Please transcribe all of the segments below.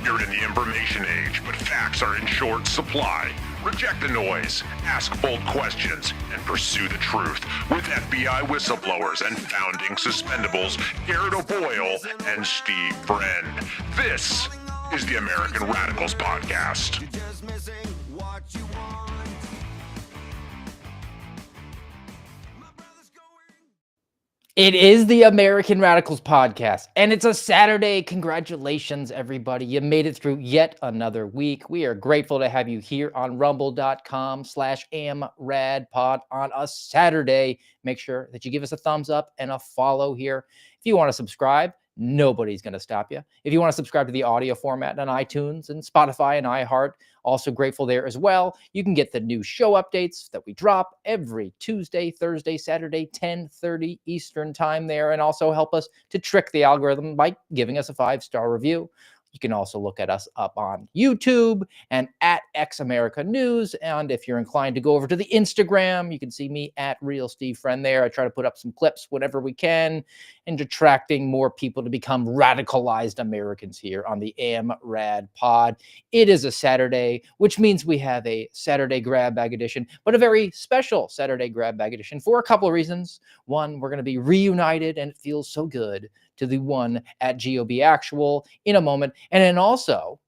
We're in the information age, but facts are in short supply. Reject the noise, ask bold questions, and pursue the truth with FBI whistleblowers and founding suspendables Garrett O'Boyle and Steve Friend. This is the American Radicals Podcast. It is the American Radicals Podcast, and it's a Saturday. Congratulations, everybody. You made it through yet another week. We are grateful to have you here on rumble.com/AmRadPod on a Saturday. Make sure that you give us a thumbs up and a follow here. If you want to subscribe, nobody's going to stop you. If you want to subscribe to the audio format on iTunes and Spotify and iHeart, also grateful there as well. You can get the new show updates that we drop every Tuesday, Thursday, Saturday, 10:30 Eastern time there, and also help us to trick the algorithm by giving us a 5-star review. You can also look at us up on YouTube and at X America News. And if you're inclined to go over to the Instagram, you can see me at Real Steve Friend there. I try to put up some clips whenever we can and attracting more people to become radicalized Americans here on the AmRad Pod. It is a Saturday, which means we have a Saturday Grab Bag edition, but a very special Saturday Grab Bag edition for a couple of reasons. One, we're going to be reunited, and it feels so good to the one at GOB Actual in a moment. And then also,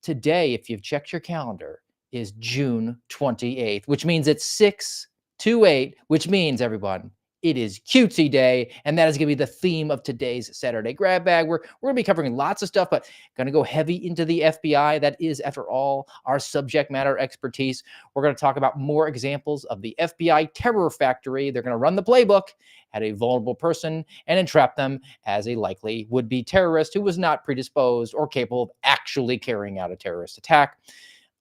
today, if you've checked your calendar, is June 28th, which means it's 6/28, which means, everyone, it is Cutesy Day, and that is going to be the theme of today's Saturday Grab Bag. We're going to be covering lots of stuff, but going to go heavy into the FBI. That is, after all, our subject matter expertise. We're going to talk about more examples of the FBI terror factory. They're going to run the playbook at a vulnerable person and entrap them as a likely would-be terrorist who was not predisposed or capable of actually carrying out a terrorist attack.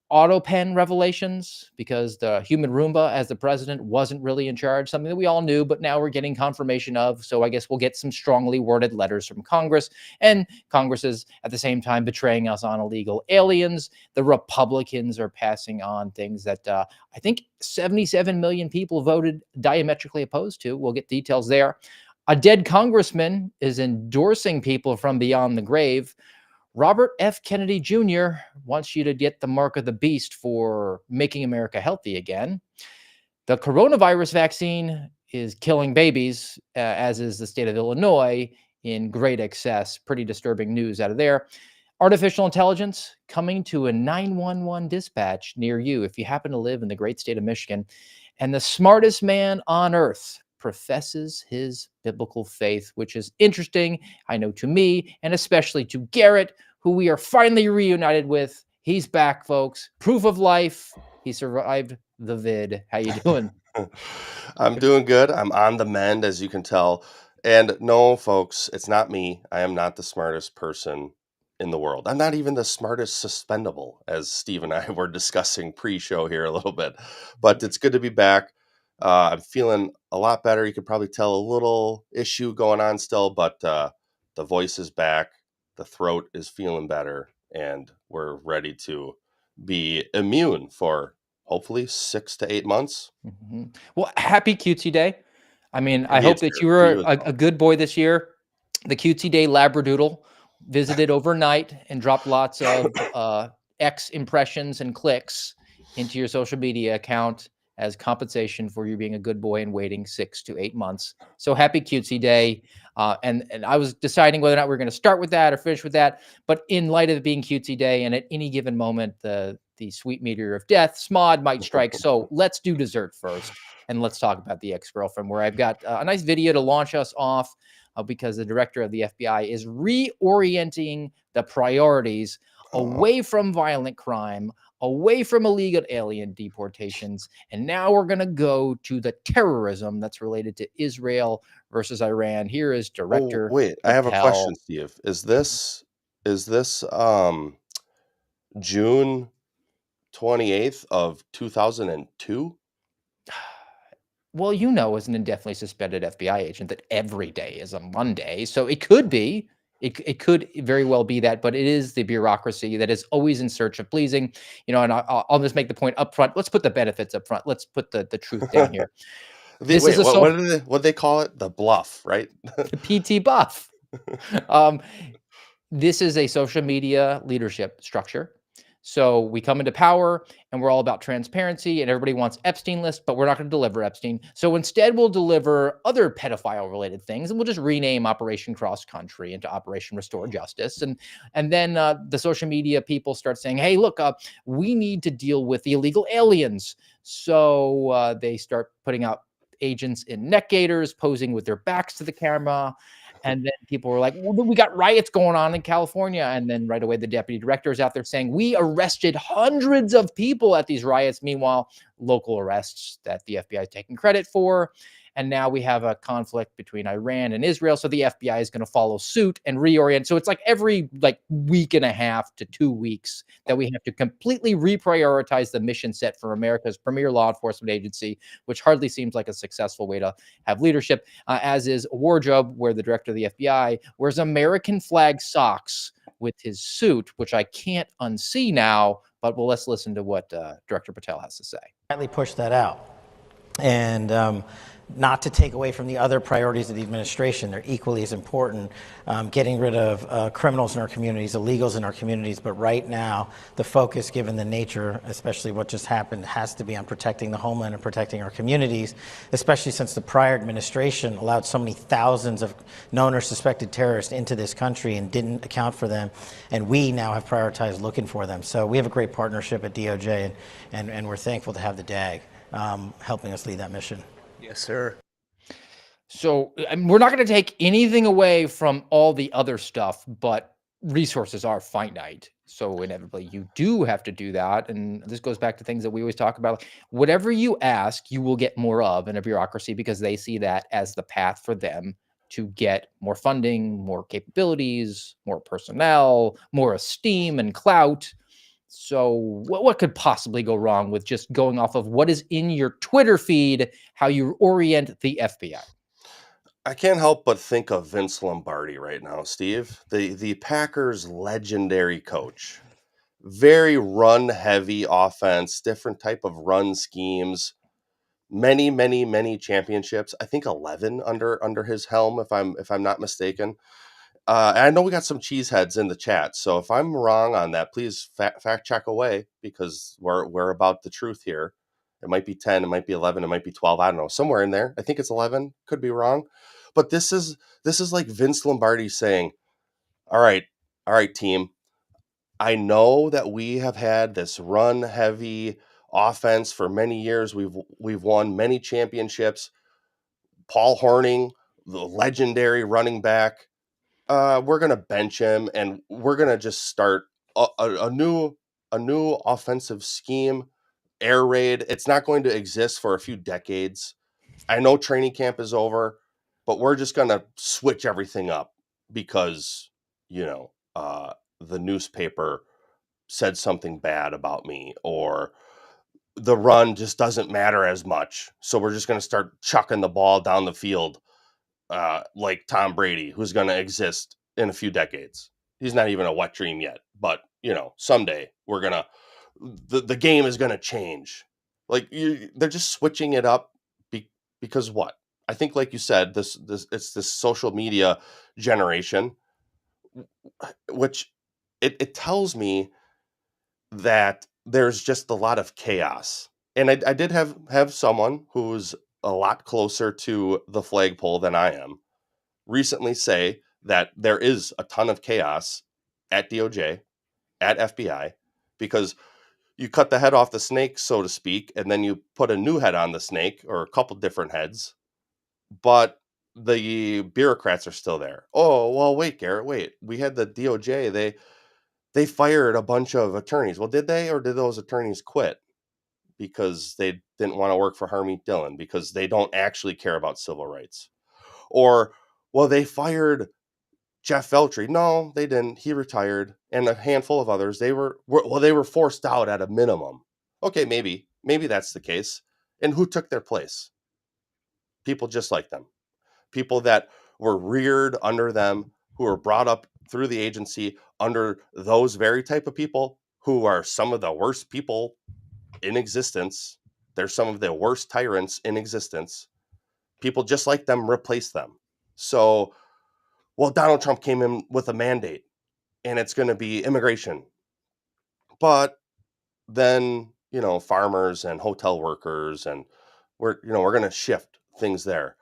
Auto pen revelations, because the human Roomba as the president wasn't really in charge, something that we all knew, but now we're getting confirmation of. So I guess we'll get some strongly worded letters from Congress, and Congress is at the same time betraying us on illegal aliens. The Republicans are passing on things that I think 77 million people voted diametrically opposed to. We'll get details there. A dead congressman is endorsing people from beyond the grave. Robert F. Kennedy Jr. wants you to get the mark of the beast for making America healthy again. The coronavirus vaccine is killing babies, as is the state of Illinois, in great excess. Pretty disturbing news out of there. Artificial intelligence coming to a 911 dispatch near you if you happen to live in the great state of Michigan. And the smartest man on earth professes his biblical faith, which is interesting, I know, to me, and especially to Garrett, who we are finally reunited with. He's back, folks. Proof of life. He survived the vid. How you doing? I'm doing good. I'm on the mend, as you can tell. And no, folks, it's not me. I am not the smartest person in the world. I'm not even the smartest suspendable, as Steve and I were discussing pre-show here a little bit. But it's good to be back. I'm feeling a lot better. You could probably tell a little issue going on still, but the voice is back. The throat is feeling better, and we're ready to be immune for hopefully 6 to 8 months. Mm-hmm. Well, happy Cutesy Day. I mean, I Me hope that too. you were You as a good boy this year. The Cutesy Day Labradoodle visited overnight and dropped lots of X impressions and clicks into your social media account as compensation for you being a good boy and waiting 6 to 8 months. So happy Cutesy Day. And I was deciding whether or not we're going to start with that or finish with that. But in light of it being Cutesy Day, and at any given moment, the sweet meteor of death, SMOD, might strike. So let's do dessert first. And let's talk about the ex-girlfriend, where I've got a nice video to launch us off because the director of the FBI is reorienting the priorities away from violent crime, away from illegal alien deportations, and now we're going to go to the terrorism that's related to Israel versus Iran. Here is director. Oh, wait, I have a question, Steve. Is this June 28th of 2002? Well, you know, as an indefinitely suspended FBI agent, that every day is a Monday, so it could be. It could very well be that, but it is the bureaucracy that is always in search of pleasing, and I'll just make the point up front. Let's put the benefits up front. Let's put the truth down here. What do they call it? The bluff, right? The PT buff. This is a social media leadership structure. So we come into power and we're all about transparency and everybody wants Epstein list, but we're not going to deliver Epstein. So instead we'll deliver other pedophile related things and we'll just rename Operation Cross Country into Operation Restore Justice. And then the social media people start saying, hey, look, we need to deal with the illegal aliens. So they start putting out agents in neck gaiters posing with their backs to the camera. And then people were like, well, we got riots going on in California. And then right away, the deputy director is out there saying, we arrested hundreds of people at these riots. Meanwhile, local arrests that the FBI is taking credit for. And now we have a conflict between Iran and Israel. So the FBI is going to follow suit and reorient. So it's like every week and a half to 2 weeks that we have to completely reprioritize the mission set for America's premier law enforcement agency, which hardly seems like a successful way to have leadership, as is Wardrobe, where the director of the FBI wears American flag socks with his suit, which I can't unsee now. But let's listen to what Director Patel has to say. Slightly push that out. And not to take away from the other priorities of the administration. They're equally as important, getting rid of criminals in our communities, illegals in our communities. But right now, the focus, given the nature, especially what just happened, has to be on protecting the homeland and protecting our communities, especially since the prior administration allowed so many thousands of known or suspected terrorists into this country and didn't account for them. And we now have prioritized looking for them. So we have a great partnership at DOJ, and we're thankful to have the DAG helping us lead that mission. Yes, sir. So we're not going to take anything away from all the other stuff, but resources are finite. So inevitably you do have to do that. And this goes back to things that we always talk about. Whatever you ask, you will get more of in a bureaucracy because they see that as the path for them to get more funding, more capabilities, more personnel, more esteem and clout. So what could possibly go wrong with just going off of what is in your Twitter feed, how you orient the FBI? I can't help but think of Vince Lombardi right now, Steve, the Packers' legendary coach. Very run heavy offense, different type of run schemes, many championships. I think 11 under his helm, if I'm not mistaken. And I know we got some cheeseheads in the chat, so if I'm wrong on that, please fact check away because we're about the truth here. It might be 10, it might be 11, it might be 12. I don't know, somewhere in there. I think it's 11. Could be wrong, but this is like Vince Lombardi saying, all right, team. I know that we have had this run heavy offense for many years. We've won many championships. Paul Hornung, the legendary running back, we're gonna bench him and we're gonna just start a new offensive scheme, air raid. It's not going to exist for a few decades. I know training camp is over, but we're just gonna switch everything up because the newspaper said something bad about me, or the run just doesn't matter as much. So we're just gonna start chucking the ball down the field like Tom Brady, who's going to exist in a few decades. He's not even a wet dream yet, but someday the game is going to change. They're just switching it up because what? I think, like you said, this it's this social media generation, which it tells me that there's just a lot of chaos. And I did have someone who's a lot closer to the flagpole than I am recently say that there is a ton of chaos at DOJ, at FBI, because you cut the head off the snake, so to speak, and then you put a new head on the snake or a couple different heads, but the bureaucrats are still there. Oh, well, wait, Garrett, wait. We had the DOJ. They fired a bunch of attorneys. Well, did they, or did those attorneys quit because they didn't want to work for Harmeet Dillon because they don't actually care about civil rights? Or, well, they fired Jeff Veltri. No, they didn't. He retired. And a handful of others, they were forced out at a minimum. Okay, maybe that's the case. And who took their place? People just like them. People that were reared under them, who were brought up through the agency under those very type of people who are some of the worst people in existence. They're some of the worst tyrants in existence. People just like them replace them. So, well, Donald Trump came in with a mandate. and it's going to be immigration. But then, farmers and hotel workers, and we're going to shift things there.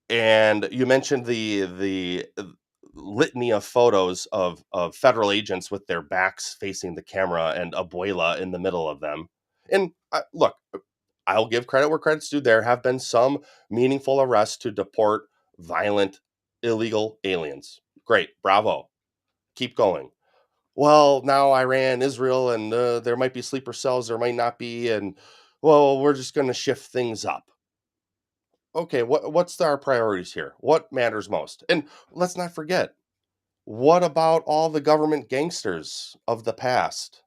And you mentioned the litany of photos of federal agents with their backs facing the camera and abuela in the middle of them. And look, I'll give credit where credit's due. There have been some meaningful arrests to deport violent, illegal aliens. Great, bravo. Keep going. Well, now Iran, Israel, and there might be sleeper cells, there might not be, and well, we're just going to shift things up. Okay, what's our priorities here? What matters most? And let's not forget, what about all the government gangsters of the past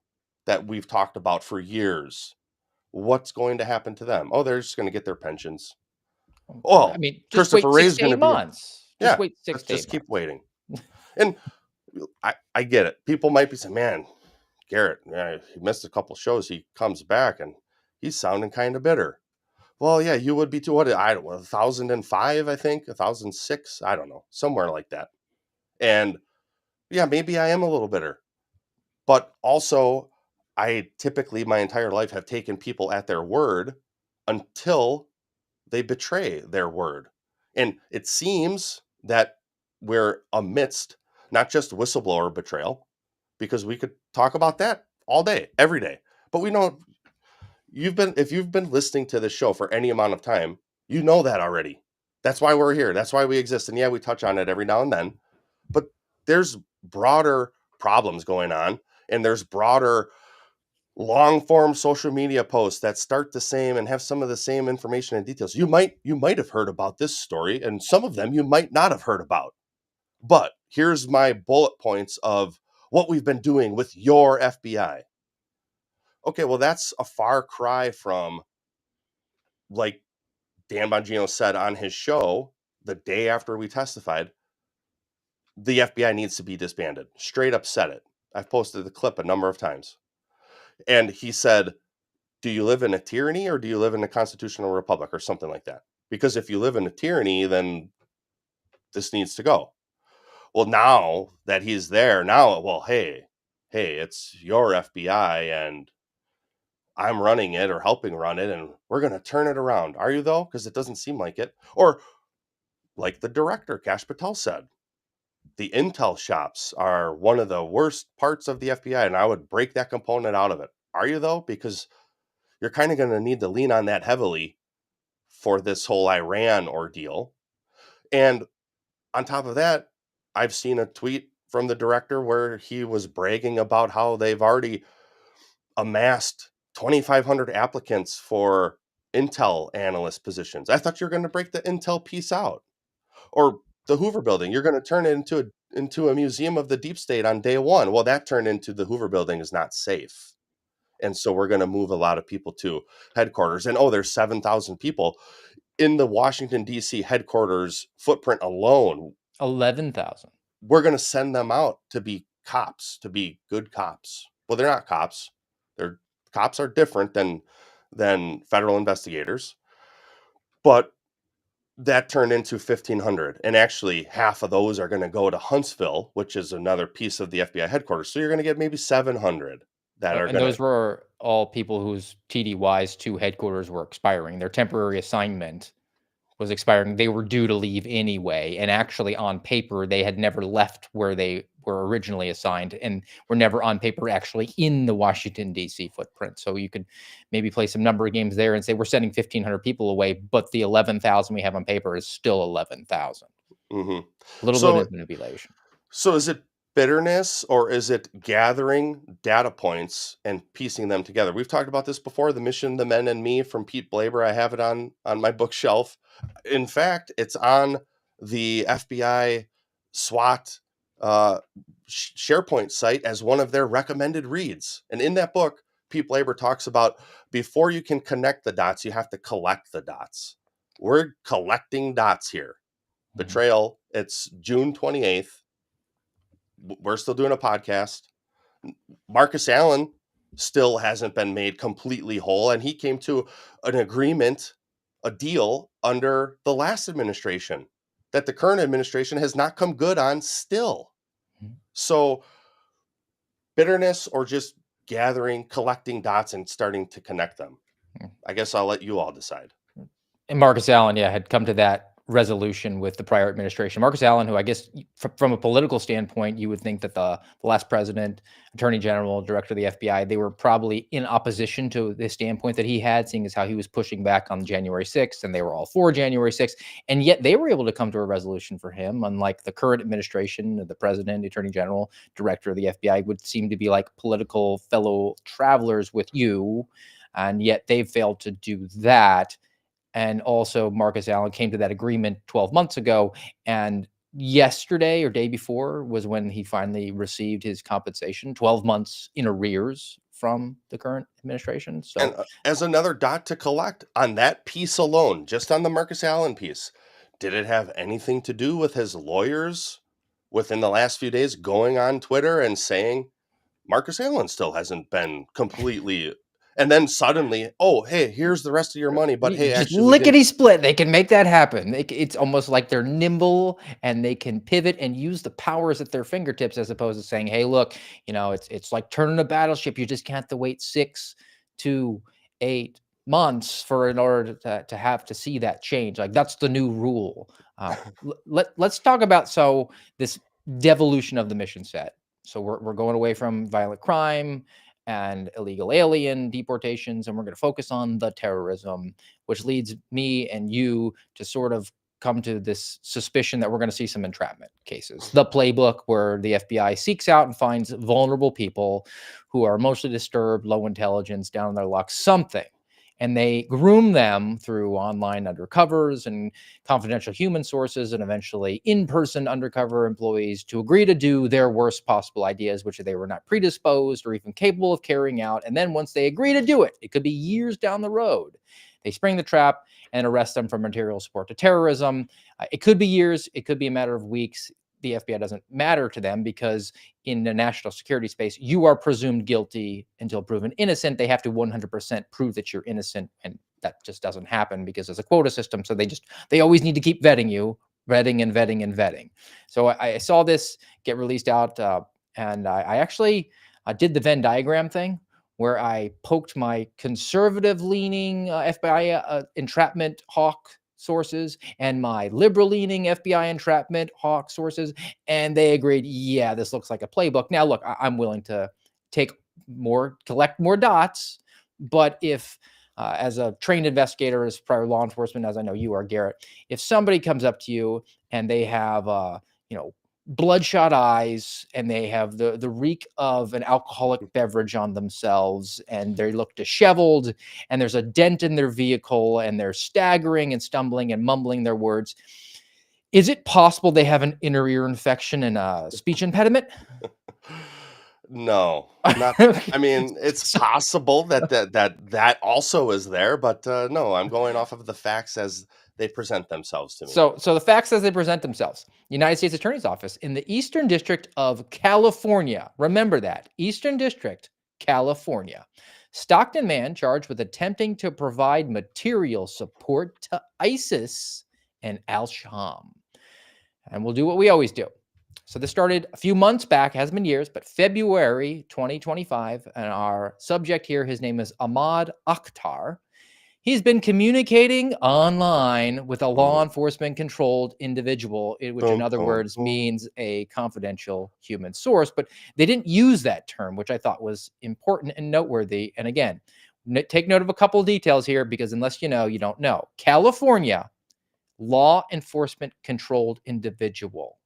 that we've talked about for years? What's going to happen to them? Oh, they're just going to get their pensions. I Oh, mean, just Christopher wait Wray 6 is to going to 8 be months. Just yeah. wait 6 Let's to 8 just keep months. waiting. And I get it. People might be saying, "Man, Garrett, he missed a couple shows. He comes back and he's sounding kind of bitter." Well, yeah, you would be too. What, 1,005, I think, 1,006, I don't know, somewhere like that. And yeah, maybe I am a little bitter, but also I typically my entire life have taken people at their word until they betray their word. And it seems that we're amidst not just whistleblower betrayal, because we could talk about that all day, every day. But we know if you've been listening to this show for any amount of time, you know that already. That's why we're here. That's why we exist. And yeah, we touch on it every now and then. But there's broader problems going on, and there's broader long form social media posts that start the same and have some of the same information and details. You might have heard about this story, and some of them you might not have heard about. But here's my bullet points of what we've been doing with your FBI. Okay, well, that's a far cry from, like Dan Bongino said on his show the day after we testified, the FBI needs to be disbanded. Straight up said it. I've posted the clip a number of times. And he said, do you live in a tyranny or do you live in a constitutional republic or something like that? Because if you live in a tyranny, then this needs to go. Well, now that he's there, hey, it's your FBI and I'm running it or helping run it, and we're going to turn it around. Are you, though? Because it doesn't seem like it. Or like the director, Kash Patel, said, the intel shops are one of the worst parts of the FBI, and I would break that component out of it. Are you, though? Because you're kind of going to need to lean on that heavily for this whole Iran ordeal. And on top of that, I've seen a tweet from the director where he was bragging about how they've already amassed 2,500 applicants for intel analyst positions. I thought you were going to break the intel piece out. Or the Hoover Building, you're going to turn it into a museum of the deep state on day one. Well, that turned into the Hoover Building is not safe. And so we're going to move a lot of people to headquarters. And there's 7,000 people in the Washington, D.C. headquarters footprint alone. 11,000. We're going to send them out to be cops, to be good cops. Well, they're not cops. Cops are different than federal investigators. But that turned into 1,500. And actually, half of those are going to go to Huntsville, which is another piece of the FBI headquarters. So you're going to get maybe 700 that are And going those to. were all people whose TDYs to headquarters were expiring. Their temporary assignment was expiring. They were due to leave anyway. And actually, on paper, they had never left where they were originally assigned and were never on paper actually in the Washington, D.C. footprint. So you could maybe play some number of games there and say we're sending 1,500 people away, but the 11,000 we have on paper is still 11,000. Mm-hmm. A little bit of manipulation. So is it bitterness or is it gathering data points and piecing them together? We've talked about this before, The Mission, The Men and Me from Pete Blaber. I have it on my bookshelf. In fact, it's on the FBI SWAT SharePoint site as one of their recommended reads. And in that book, Pete Blaber talks about before you can connect the dots, you have to collect the dots. We're collecting dots here. Betrayal, it's June 28th. We're still doing a podcast. Marcus Allen still hasn't been made completely whole, and he came to an agreement, a deal under the last administration that the current administration has not come good on still. So bitterness or just collecting dots and starting to connect them? Hmm. I guess I'll let you all decide. And Marcus Allen, yeah, had come to that resolution with the prior administration. Marcus Allen, who I guess from a political standpoint, you would think that the last president, attorney general, director of the FBI, they were probably in opposition to the standpoint that he had, seeing as how he was pushing back on January 6th, and they were all for January 6th. And yet they were able to come to a resolution for him, unlike the current administration, the president, attorney general, director of the FBI would seem to be like political fellow travelers with you. And yet they've failed to do that. And also, Marcus Allen came to that agreement 12 months ago. And yesterday or day before was when he finally received his compensation, 12 months in arrears from the current administration. So, And as another dot to collect on that piece alone, just on the Marcus Allen piece, did it have anything to do with his lawyers within the last few days going on Twitter and saying Marcus Allen still hasn't been completely, and then suddenly, oh, hey, here's the rest of your money, but hey, just actually, we didn't. lickety split. They can make that happen. It's almost like they're nimble and they can pivot and use the powers at their fingertips, as opposed to saying, "Hey, look, it's like turning a battleship. You just can't have to wait 6 to 8 months in order to have to see that change. Like that's the new rule." Let's talk about this devolution of the mission set. So we're going away from violent crime and illegal alien deportations, and we're going to focus on the terrorism, which leads me and you to sort of come to this suspicion that we're going to see some entrapment cases. The playbook, where the FBI seeks out and finds vulnerable people who are emotionally disturbed, low intelligence, down on their luck, something. And they groom them through online undercovers and confidential human sources and eventually in-person undercover employees to agree to do their worst possible ideas, which they were not predisposed or even capable of carrying out. And then once they agree to do it, it could be years down the road, they spring the trap and arrest them for material support to terrorism. It could be years. It could be a matter of weeks. The FBI doesn't matter to them because in the national security space, you are presumed guilty until proven innocent. They have to 100% prove that you're innocent, and that just doesn't happen because there's a quota system. So they always need to keep vetting you, vetting and vetting and vetting. So I saw this get released out, and I actually did the Venn diagram thing, where I poked my conservative-leaning FBI entrapment hawk sources and my liberal-leaning FBI entrapment hawk sources, and they agreed, yeah, this looks like a playbook. Now, look, I'm willing to collect more dots, but if, as a trained investigator, as prior law enforcement, as I know you are, Garrett, if somebody comes up to you and they have, bloodshot eyes and they have the reek of an alcoholic beverage on themselves and they look disheveled and there's a dent in their vehicle and they're staggering and stumbling and mumbling their words, is it possible they have an inner ear infection and a speech impediment? No, not. I mean, it's possible that also is there, but no, I'm going off of the facts as they present themselves to me. So the facts as they present themselves. United States Attorney's Office in the Eastern District of California. Remember that. Eastern District, California. Stockton man charged with attempting to provide material support to ISIS and al-Sham. And we'll do what we always do. So this started a few months back, hasn't been years, but February 2025. And our subject here, his name is Ahmad Akhtar. He's been communicating online with a law enforcement controlled individual, which in other words means a confidential human source. But they didn't use that term, which I thought was important and noteworthy. And again, take note of a couple of details here, because unless you know, you don't know. California, law enforcement controlled individual.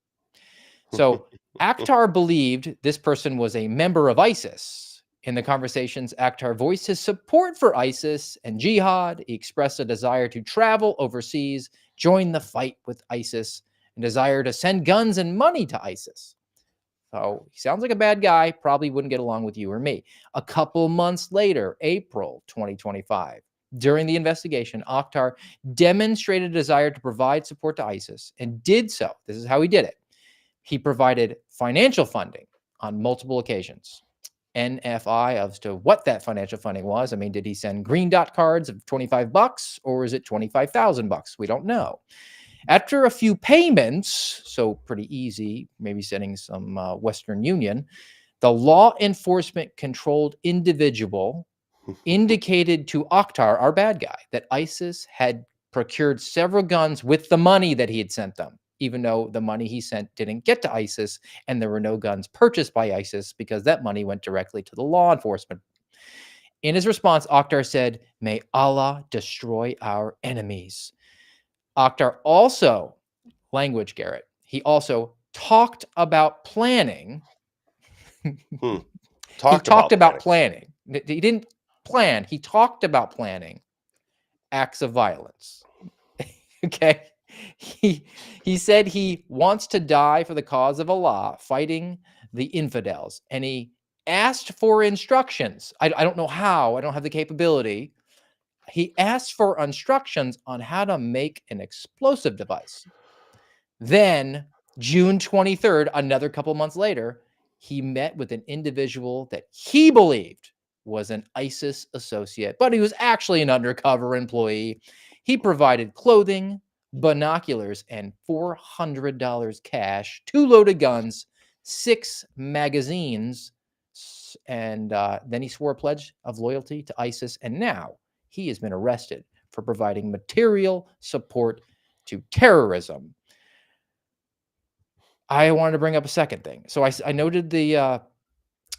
So Akhtar believed this person was a member of ISIS. In the conversations, Akhtar voiced his support for ISIS and jihad. He expressed a desire to travel overseas, join the fight with ISIS, and desire to send guns and money to ISIS. So he sounds like a bad guy, probably wouldn't get along with you or me. A couple months later, April 2025, during the investigation, Akhtar demonstrated a desire to provide support to ISIS and did so. This is how he did it. He provided financial funding on multiple occasions. NFI as to what that financial funding was. I mean, did he send green dot cards of $25 or is it $25,000? We don't know. After a few payments, so pretty easy, maybe sending some Western Union, The law enforcement controlled individual indicated to Akhtar, our bad guy, that ISIS had procured several guns with the money that he had sent them, even though the money he sent didn't get to ISIS and there were no guns purchased by ISIS because that money went directly to the law enforcement. In his response, Akhtar said, "May Allah destroy our enemies." Akhtar also, language, Garrett, he also talked about planning. Hmm. He talked about planning. He didn't plan. He talked about planning acts of violence. Okay. He said he wants to die for the cause of Allah, fighting the infidels. And he asked for instructions. I don't know how. I don't have the capability. He asked for instructions on how to make an explosive device. Then, June 23rd, another couple months later, he met with an individual that he believed was an ISIS associate, but he was actually an undercover employee. He provided clothing, binoculars, and $400 cash, 2 loaded guns, 6 magazines, and then he swore a pledge of loyalty to ISIS, and now he has been arrested for providing material support to terrorism. I wanted to bring up a second thing. So I noted the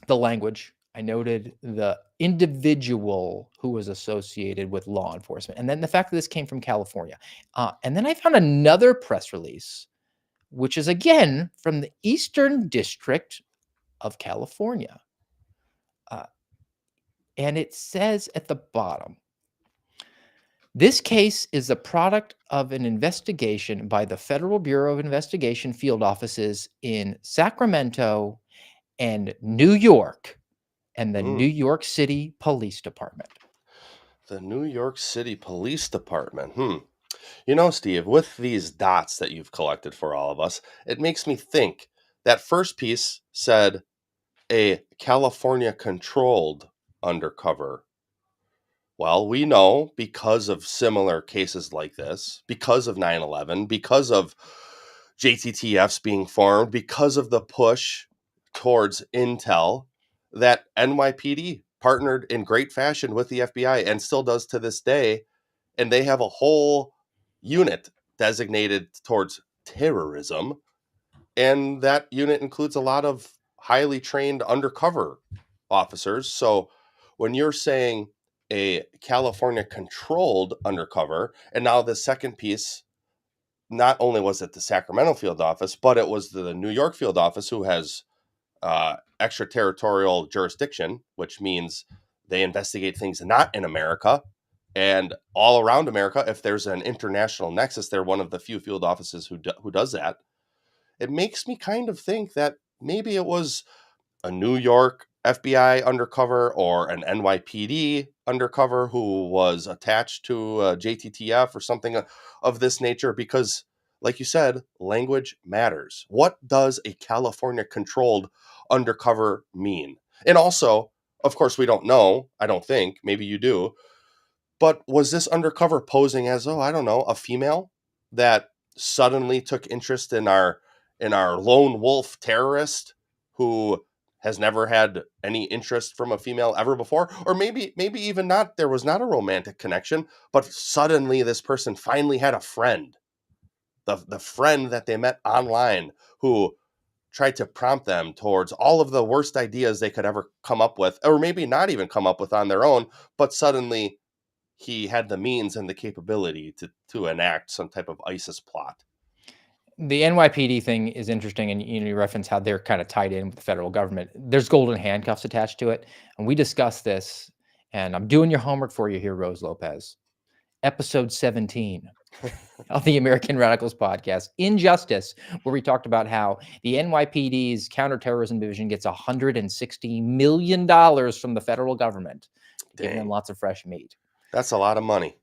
language. I noted the individual who was associated with law enforcement, and then the fact that this came from California. And then I found another press release, which is again from the Eastern District of California, and it says at the bottom, "This case is the product of an investigation by the Federal Bureau of Investigation field offices in Sacramento and New York and the New York City Police Department." The New York City Police Department. You know, Steve, with these dots that you've collected for all of us, it makes me think that first piece said a California controlled undercover. Well, we know because of similar cases like this, because of 9/11, because of JTTFs being formed, because of the push towards intel, that NYPD partnered in great fashion with the FBI and still does to this day. And they have a whole unit designated towards terrorism. And that unit includes a lot of highly trained undercover officers. So when you're saying a California controlled undercover, and now the second piece, not only was it the Sacramento field office, but it was the New York field office who has extraterritorial jurisdiction, which means they investigate things not in America and all around America. If there's an international nexus, they're one of the few field offices who does that. It makes me kind of think that maybe it was a New York FBI undercover or an NYPD undercover who was attached to JTTF or something of this nature, because like you said, language matters. What does a California controlled undercover mean? And also, of course, we don't know. I don't think. Maybe you do. But was this undercover posing as, I don't know, a female that suddenly took interest in our lone wolf terrorist who has never had any interest from a female ever before? Or maybe even not, there was not a romantic connection, but suddenly this person finally had a friend. The friend that they met online who tried to prompt them towards all of the worst ideas they could ever come up with, or maybe not even come up with on their own, but suddenly he had the means and the capability to enact some type of ISIS plot. The NYPD thing is interesting, and you reference how they're kind of tied in with the federal government. There's golden handcuffs attached to it, and we discussed this, and I'm doing your homework for you here, Rose Lopez. Episode 17 of the American Radicals podcast, Injustice, where we talked about how the NYPD's counterterrorism division gets $160 million from the federal government, giving them lots of fresh meat. That's a lot of money.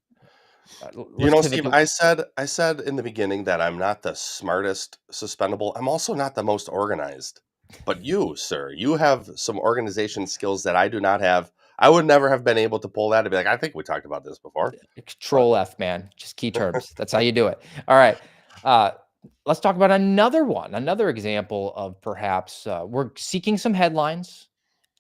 Steve, I said in the beginning that I'm not the smartest suspendable. I'm also not the most organized. But you, sir, you have some organization skills that I do not have. I would never have been able to pull that and be like, I think we talked about this before. Control F, man. Just key terms. That's how you do it. All right. let's talk about another example of perhaps we're seeking some headlines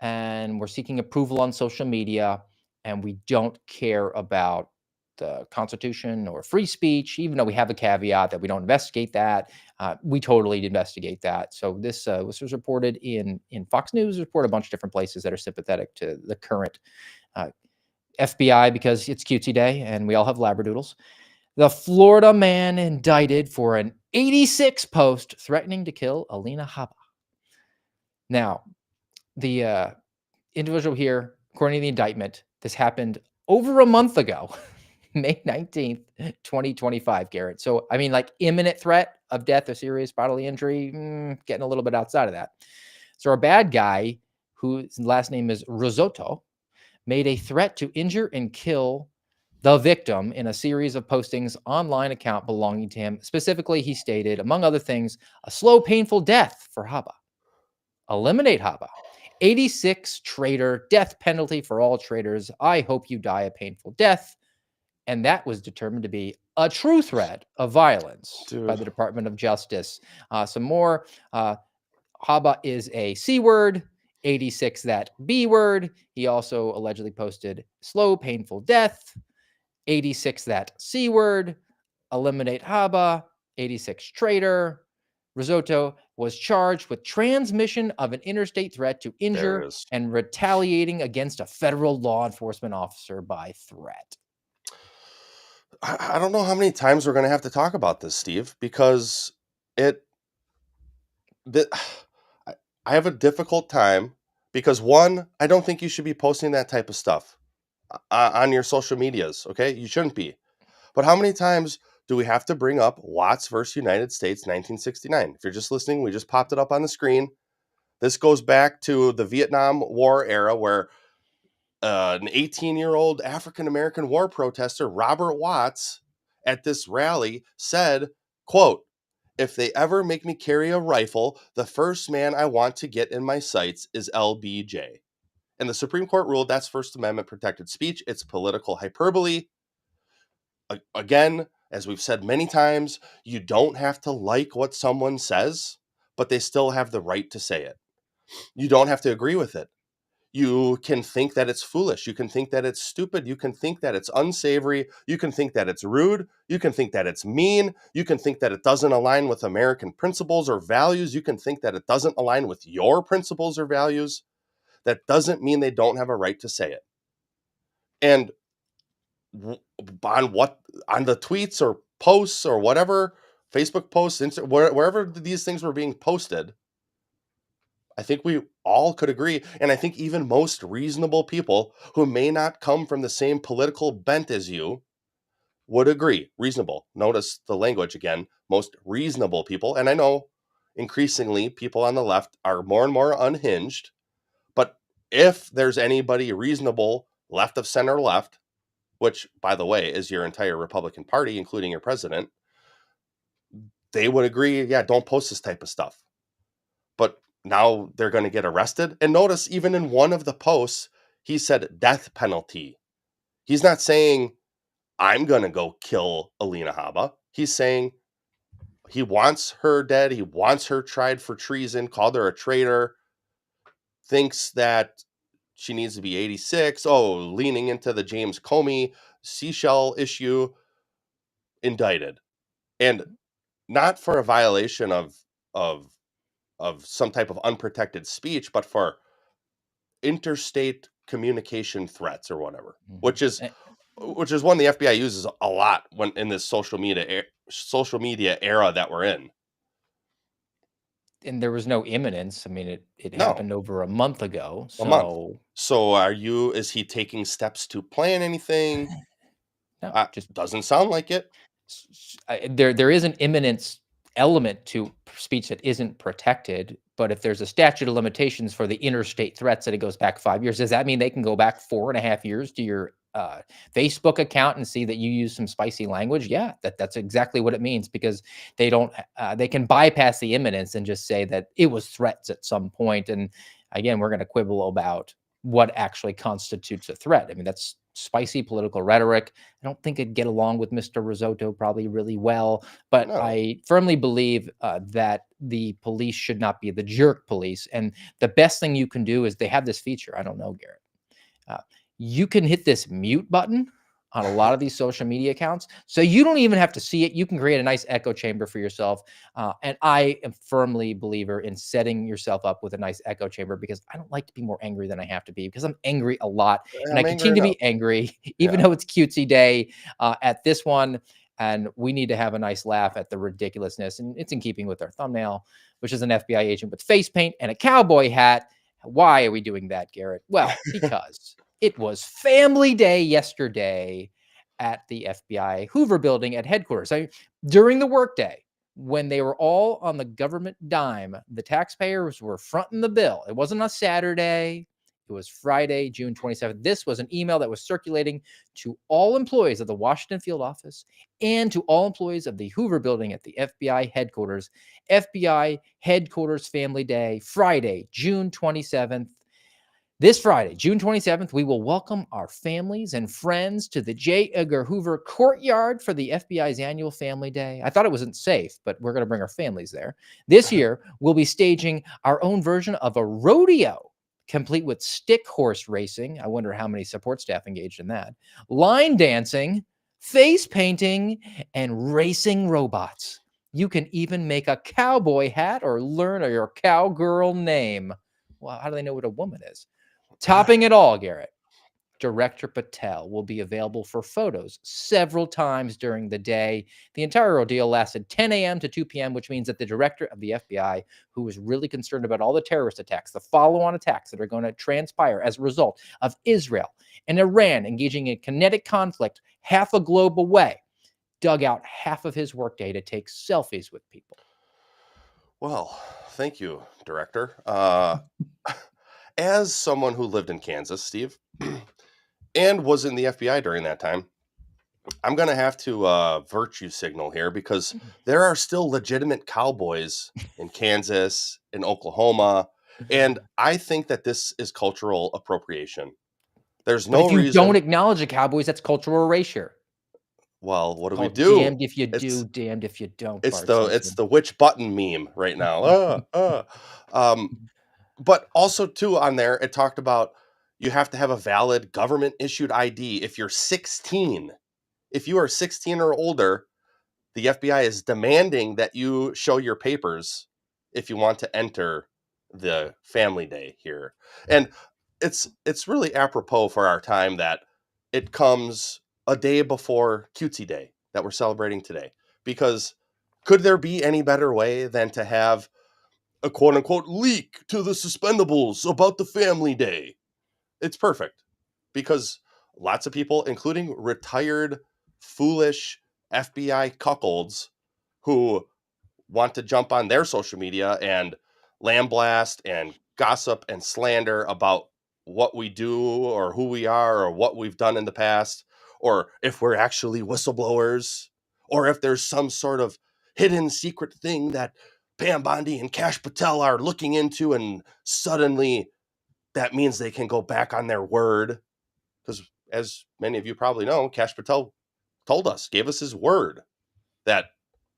and we're seeking approval on social media, and we don't care about the Constitution or free speech, even though we have a caveat that we don't investigate that. We totally investigate that. So this was reported in Fox News, reported a bunch of different places that are sympathetic to the current uh, FBI because it's cutesy day and we all have labradoodles. The Florida man indicted for an 86 post threatening to kill Alina Habba. Now, the individual here, according to the indictment, this happened over a month ago, May 19th, 2025, Garrett. So, I mean, like imminent threat of death or serious bodily injury, getting a little bit outside of that. So, a bad guy whose last name is Risotto made a threat to injure and kill the victim in a series of postings online account belonging to him. Specifically, he stated, among other things, a slow, painful death for Habba. Eliminate Habba. 86 traitor, death penalty for all traitors. I hope you die a painful death. And that was determined to be a true threat of violence by the Department of Justice. Some more. Habba is a C word. 86 that B word. He also allegedly posted slow, painful death. 86 that C word. Eliminate Habba. 86 traitor. Risotto was charged with transmission of an interstate threat to injure and retaliating against a federal law enforcement officer by threat. I don't know how many times we're going to have to talk about this, Steve, because I have a difficult time because one, I don't think you should be posting that type of stuff on your social medias. Okay. You shouldn't be. But how many times do we have to bring up Watts versus United States 1969? If you're just listening, we just popped it up on the screen. This goes back to the Vietnam War era where an 18-year-old African-American war protester, Robert Watts, at this rally said, quote, "If they ever make me carry a rifle, the first man I want to get in my sights is LBJ." And the Supreme Court ruled that's First Amendment protected speech. It's political hyperbole. Again, as we've said many times, you don't have to like what someone says, but they still have the right to say it. You don't have to agree with it. You can think that it's foolish. You can think that it's stupid. You can think that it's unsavory. You can think that it's rude. You can think that it's mean. You can think that it doesn't align with American principles or values. You can think that it doesn't align with your principles or values. That doesn't mean they don't have a right to say it. And on the tweets or posts or whatever, Facebook posts, wherever these things were being posted, I think we all could agree, and I think even most reasonable people who may not come from the same political bent as you would agree. Reasonable. Notice the language again. Most reasonable people, and I know increasingly people on the left are more and more unhinged, but if there's anybody reasonable, left of center left, which, by the way, is your entire Republican Party, including your president, they would agree, yeah, don't post this type of stuff. But now they're going to get arrested. And notice, even in one of the posts, he said death penalty. He's not saying, I'm going to go kill Alina Habba. He's saying he wants her dead. He wants her tried for treason, called her a traitor, thinks that she needs to be 86. Oh, leaning into the James Comey seashell issue, indicted. And not for a violation of some type of unprotected speech, but for interstate communication threats or whatever, which is one the FBI uses a lot when in this social media era that we're in. And there was no imminence. I mean, it No. happened over a month ago. A month. So is he taking steps to plan anything? No, just doesn't sound like it. There is an imminence element to speech that isn't protected, but if there's a statute of limitations for the interstate threats that it goes back 5 years, does that mean they can go back 4.5 years to your Facebook account and see that you use some spicy language? Yeah, that's exactly what it means, because they can bypass the imminence and just say that it was threats at some point. And again, we're going to quibble about what actually constitutes a threat. I mean, that's spicy political rhetoric. I don't think it'd get along with Mr. Risotto probably really well, but No. I firmly believe that the police should not be the jerk police. And the best thing you can do is they have this feature. I don't know, Garrett. Uh, you can hit this mute button on a lot of these social media accounts. So you don't even have to see it. You can create a nice echo chamber for yourself. And I am firmly a believer in setting yourself up with a nice echo chamber, because I don't like to be more angry than I have to be, because I'm angry a lot. And I I'm angry continue to enough. be angry, even Yeah. though it's cutesy day at this one. And we need to have a nice laugh at the ridiculousness. And it's in keeping with our thumbnail, which is an FBI agent with face paint and a cowboy hat. Why are we doing that, Garrett? Well, because it was Family Day yesterday at the FBI Hoover Building at headquarters. During the workday, when they were all on the government dime, the taxpayers were fronting the bill. It wasn't a Saturday. It was Friday, June 27th. This was an email that was circulating to all employees of the Washington field office and to all employees of the Hoover Building at the FBI headquarters. FBI headquarters Family Day, Friday, June 27th. This Friday, June 27th, we will welcome our families and friends to the J. Edgar Hoover courtyard for the FBI's annual Family Day. I thought it wasn't safe, but we're going to bring our families there. This year, we'll be staging our own version of a rodeo, complete with stick horse racing. I wonder how many support staff engaged in that. Line dancing, face painting, and racing robots. You can even make a cowboy hat or learn your cowgirl name. Well, how do they know what a woman is? Topping it all, Garrett, Director Patel will be available for photos several times during the day. The entire ordeal lasted 10 a.m. to 2 p.m., which means that the director of the FBI, who was really concerned about all the terrorist attacks, the follow-on attacks that are going to transpire as a result of Israel and Iran engaging in kinetic conflict half a globe away, dug out half of his workday to take selfies with people. Well, thank you, Director. As someone who lived in Kansas, Steve, and was in the FBI during that time, I'm going to have to virtue signal here, because there are still legitimate cowboys in Kansas, in Oklahoma, and I think that this is cultural appropriation. There's But no if you don't reason. acknowledge the Cowboys, that's cultural erasure. Well, what do we Called do? damned if you It's do, damned if you don't, it's Bart the Simpson. which button meme right now. But also too, on there it talked about you have to have a valid government issued ID if you're 16. If you are 16 or older, the FBI is demanding that you show your papers if you want to enter the Family Day here. And it's really apropos for our time that it comes a day before Cutesy Day that we're celebrating today. Because could there be any better way than to have a quote unquote leak to the suspendables about the Family Day? It's perfect, because lots of people, including retired, foolish FBI cuckolds who want to jump on their social media and lambaste and gossip and slander about what we do or who we are or what we've done in the past, or if we're actually whistleblowers, or if there's some sort of hidden secret thing that Pam Bondi and Kash Patel are looking into, and suddenly that means they can go back on their word. Because as many of you probably know, Kash Patel gave us his word that,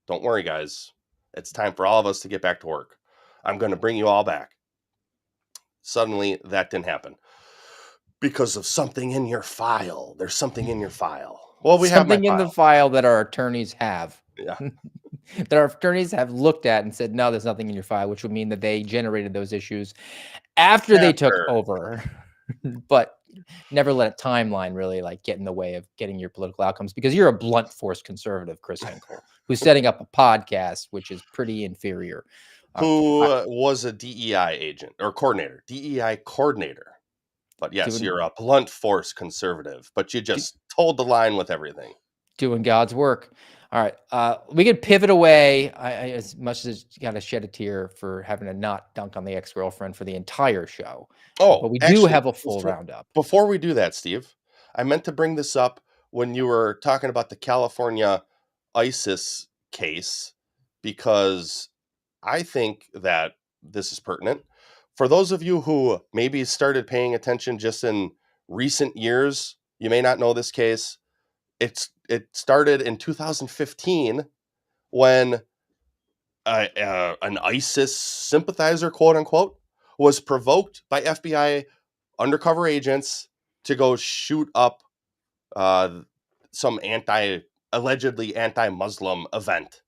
don't worry, guys, it's time for all of us to get back to work. I'm going to bring you all back. Suddenly, that didn't happen because of something in your file. There's something in your file. Well, we have my Something in the file. file that our attorneys have. Yeah. That our attorneys have looked at and said, no, there's nothing in your file, which would mean that they generated those issues after they took After. over. But never let a timeline really get in the way of getting your political outcomes, because you're a blunt force conservative, Chris Hinkle, who's setting up a podcast, which is pretty inferior. Who was a DEI agent or coordinator, DEI coordinator. But yes, you're a blunt force conservative, but you just told the line with everything. Doing God's work. All right. We could pivot away. I as much as you got to shed a tear for having to not dunk on the ex-girlfriend for the entire show. Oh, but we do actually, have a full roundup. Before we do that, Steve, I meant to bring this up when you were talking about the California ISIS case, because I think that this is pertinent. for those of you who maybe started paying attention just in recent years, you may not know this case. It started in 2015 when an ISIS sympathizer, quote unquote, was provoked by FBI undercover agents to go shoot up some allegedly anti-Muslim event.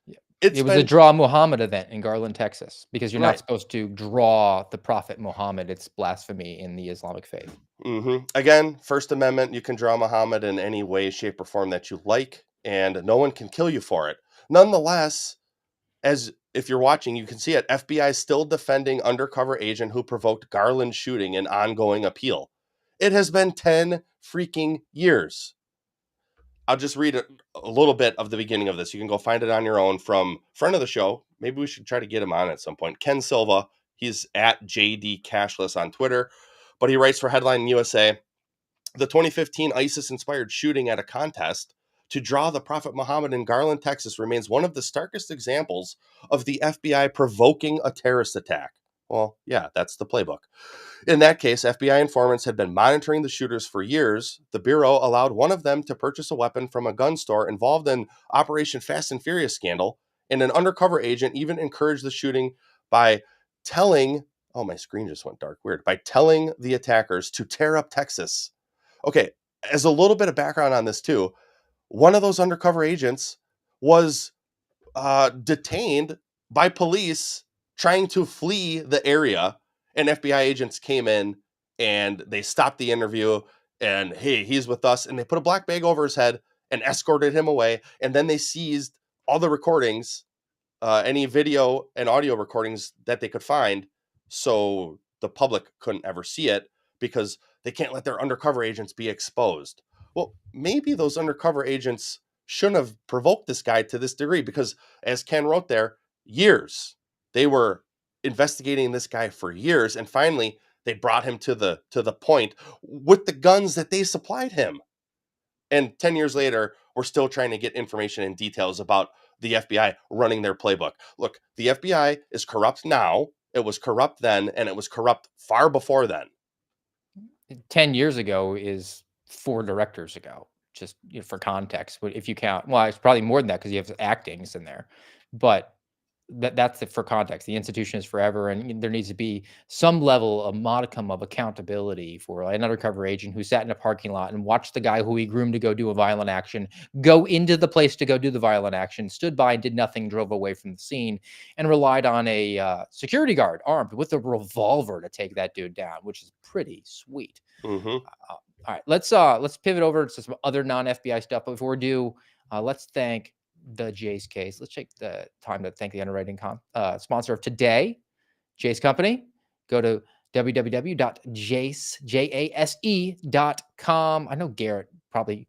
Yeah. It's It was a been Draw Muhammad event in Garland, Texas, because you're not right. supposed to draw the Prophet Muhammad. It's blasphemy in the Islamic faith. Again, First Amendment, you can draw Muhammad in any way, shape, or form that you like, and no one can kill you for it. Nonetheless, as if you're watching, you can see it. FBI still defending undercover agent who provoked Garland shooting in ongoing appeal. It has been 10 freaking years. I'll just read a little bit of the beginning of this. You can go find it on your own from friend of the show. Maybe we should try to get him on at some point. Ken Silva. He's at JD Cashless on Twitter, but he writes for Headline USA. The 2015 ISIS-inspired shooting at a contest to draw the Prophet Muhammad in Garland, Texas remains one of the starkest examples of the FBI provoking a terrorist attack. Well, yeah, that's the playbook. In that case, FBI informants had been monitoring the shooters for years. The Bureau allowed one of them to purchase a weapon from a gun store involved in Operation Fast and Furious scandal, and an undercover agent even encouraged the shooting by telling, oh, my screen just went dark, weird, by telling the attackers to tear up Texas. Okay, as a little bit of background on this too, one of those undercover agents was detained by police trying to flee the area, and FBI agents came in and they stopped the interview and, hey, he's with us, and they put a black bag over his head and escorted him away, and then they seized all the recordings, any video and audio recordings that they could find, so the public couldn't ever see it because they can't let their undercover agents be exposed. Well, maybe those undercover agents shouldn't have provoked this guy to this degree because, as Ken wrote there, years. They were investigating this guy for years, and finally they brought him to the point with the guns that they supplied him. And 10 years later, we're still trying to get information and details about the FBI running their playbook. Look, the FBI is corrupt now. It was corrupt then, and it was corrupt far before then. 10 years ago is 4 directors ago, just for context. If you count, well, it's probably more than that because you have actings in there. But that's for context. The institution is forever, and there needs to be some level, a modicum of accountability for an undercover agent who sat in a parking lot and watched the guy who he groomed to go do a violent action go into the place to go do the violent action, stood by and did nothing, drove away from the scene, and relied on a security guard armed with a revolver to take that dude down, which is pretty sweet. Mm-hmm. All right, let's pivot over to some other non-FBI stuff. But before we do, let's thank the Jace case. Let's take the time to thank the underwriting sponsor of today, Jace Company. Go to www.jase.com. I know Garrett probably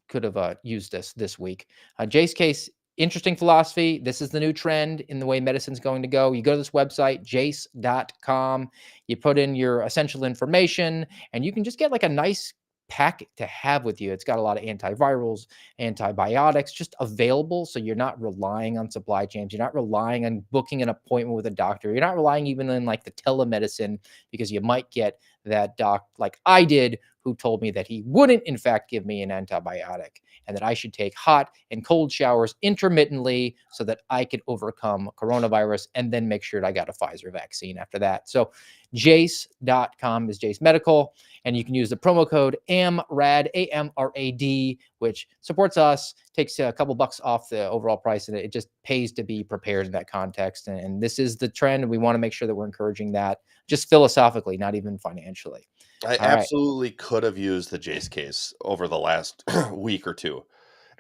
could have used this week. Jace case, interesting philosophy. This is the new trend in the way medicine's going to go. You go to this website, jase.com. You put in your essential information, and you can just get like a nice packet to have with you. It's got a lot of antivirals, antibiotics just available. So you're not relying on supply chains. You're not relying on booking an appointment with a doctor. You're not relying even on like the telemedicine, because you might get that doc like I did, who told me that he wouldn't in fact give me an antibiotic and that I should take hot and cold showers intermittently so that I could overcome coronavirus, and then make sure that I got a Pfizer vaccine after that. So Jase.com is Jace Medical, and you can use the promo code AMRAD, AMRAD, which supports us, takes a couple bucks off the overall price, and it just pays to be prepared in that context. And this is the trend, and we want to make sure that we're encouraging that just philosophically, not even financially. I All right. absolutely could have used the Jace case over the last week or two.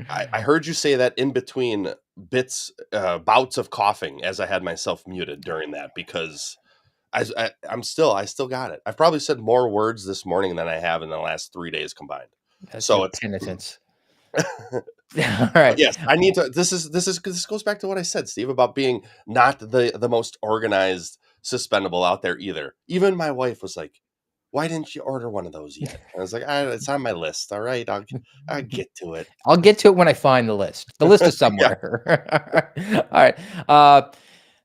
I heard you say that in between bouts of coughing as I had myself muted during that, because I still got it. I've probably said more words this morning than I have in the last 3 days combined. That's So your it's penitence. All right. yes, I need to. This goes back to what I said, Steve, about being not the most organized suspendable out there either. Even my wife was like, "Why didn't you order one of those yet?" I was like, "It's on my list. All right, I'll get to it." I'll get to it when I find the list. The list is somewhere. All right.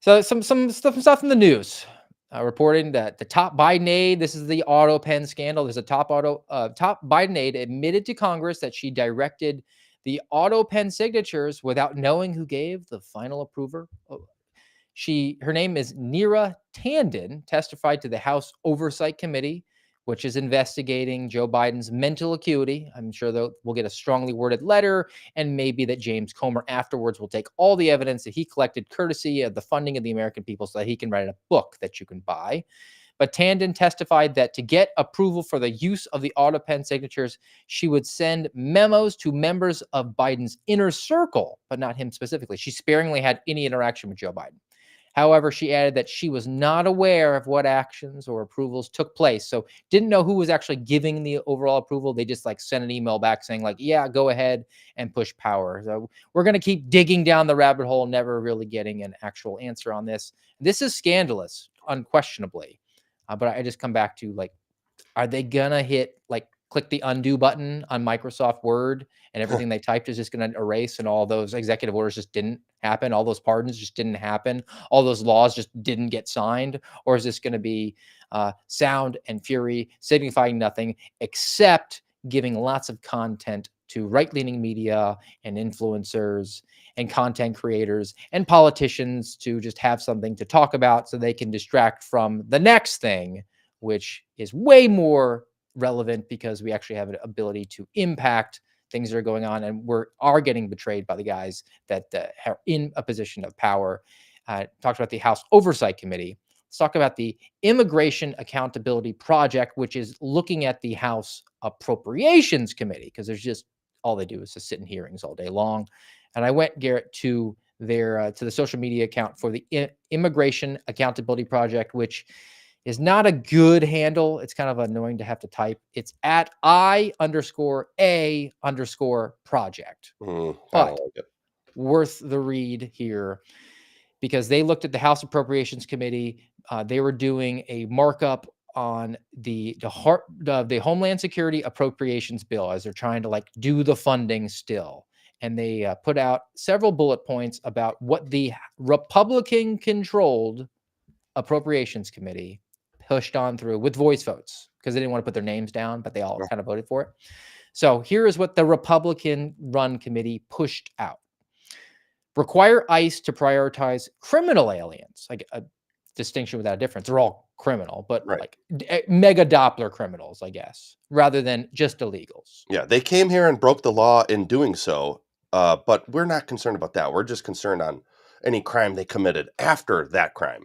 So some stuff in the news. reporting that the top Biden aide, this is the auto pen scandal. There's a top Biden aide admitted to Congress that she directed the auto pen signatures without knowing who gave the final approval. Her name is Neera Tanden, testified to the House Oversight Committee, which is investigating Joe Biden's mental acuity. I'm sure we'll get a strongly worded letter, and maybe that James Comer afterwards will take all the evidence that he collected courtesy of the funding of the American people so that he can write a book that you can buy. But Tanden testified that to get approval for the use of the auto pen signatures, she would send memos to members of Biden's inner circle, but not him specifically. She sparingly had any interaction with Joe Biden. However, she added that she was not aware of what actions or approvals took place. So didn't know who was actually giving the overall approval. They just like sent an email back saying like, yeah, go ahead and push power. So we're going to keep digging down the rabbit hole, never really getting an actual answer on this. This is scandalous, unquestionably. But I just come back to like, are they going to click the undo button on Microsoft Word and everything they typed is just going to erase, and all those executive orders just didn't happen? All those pardons just didn't happen. All those laws just didn't get signed. Or is this going to be sound and fury, signifying nothing except giving lots of content to right-leaning media and influencers and content creators and politicians to just have something to talk about so they can distract from the next thing, which is way more relevant because we actually have an ability to impact things that are going on, and are getting betrayed by the guys that are in a position of power. Talked about the House Oversight Committee. Let's talk about the Immigration Accountability Project, which is looking at the House Appropriations Committee, because there's just all they do is just sit in hearings all day long. And I went, Garrett, to their to the social media account for the Immigration Accountability Project, which is not a good handle. It's kind of annoying to have to type. It's at I_A_project. But worth the read here, because they looked at the House Appropriations Committee. They were doing a markup on the Homeland Security Appropriations Bill as they're trying to like do the funding still. And they put out several bullet points about what the Republican-controlled Appropriations Committee pushed on through with voice votes, because they didn't want to put their names down, but they all kind of voted for it. So here is what the Republican-run committee pushed out. Require ICE to prioritize criminal aliens, like a distinction without a difference. They're all criminal, but like mega Doppler criminals, I guess, rather than just illegals. Yeah, they came here and broke the law in doing so, but we're not concerned about that. We're just concerned on any crime they committed after that crime.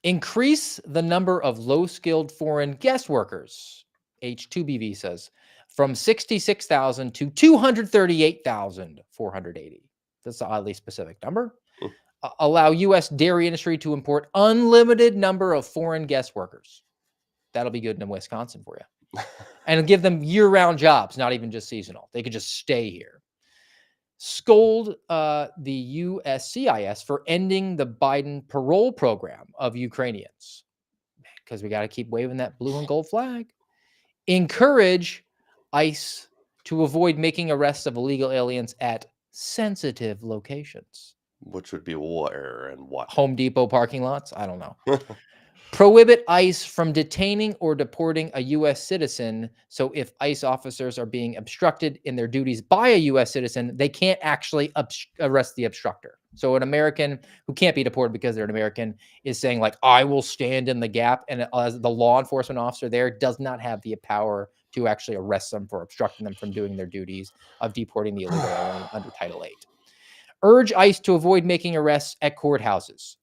Increase the number of low-skilled foreign guest workers, H-2B visas, from 66,000 to 238,480. That's an oddly specific number. Allow U.S. dairy industry to import unlimited number of foreign guest workers. That'll be good in Wisconsin for you. And give them year-round jobs, not even just seasonal. They could just stay here. Scold the USCIS for ending the Biden parole program of Ukrainians, because we got to keep waving that blue and gold flag. Encourage ICE to avoid making arrests of illegal aliens at sensitive locations. Which would be where and what? Home Depot parking lots? I don't know. Prohibit ICE from detaining or deporting a U.S. citizen. So if ICE officers are being obstructed in their duties by a U.S. citizen, they can't actually arrest the obstructor. So an American who can't be deported because they're an American is saying like, I will stand in the gap. And as the law enforcement officer there does not have the power to actually arrest them for obstructing them from doing their duties of deporting the illegal alien under Title VIII. Urge ICE to avoid making arrests at courthouses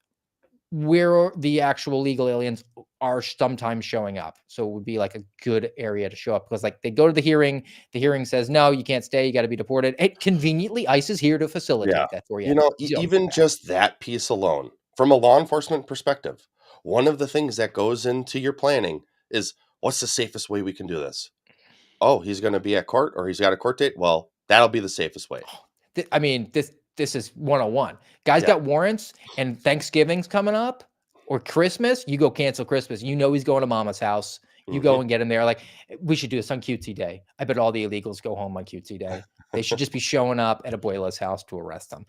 where the actual legal aliens are sometimes showing up. So it would be like a good area to show up, because like they go to the hearing says, no, you can't stay, you got to be deported. Hey, conveniently, ICE is here to facilitate that for you. You know, even just that piece alone, from a law enforcement perspective, one of the things that goes into your planning is, what's the safest way we can do this? Oh, he's going to be at court, or he's got a court date. Well, that'll be the safest way. I mean, this is 101. Guys got warrants, and Thanksgiving's coming up, or Christmas. You go cancel Christmas. You know he's going to mama's house. You go and get him there. Like, we should do this on cutesy day. I bet all the illegals go home on cutesy day. They should just be showing up at Abuela's house to arrest them.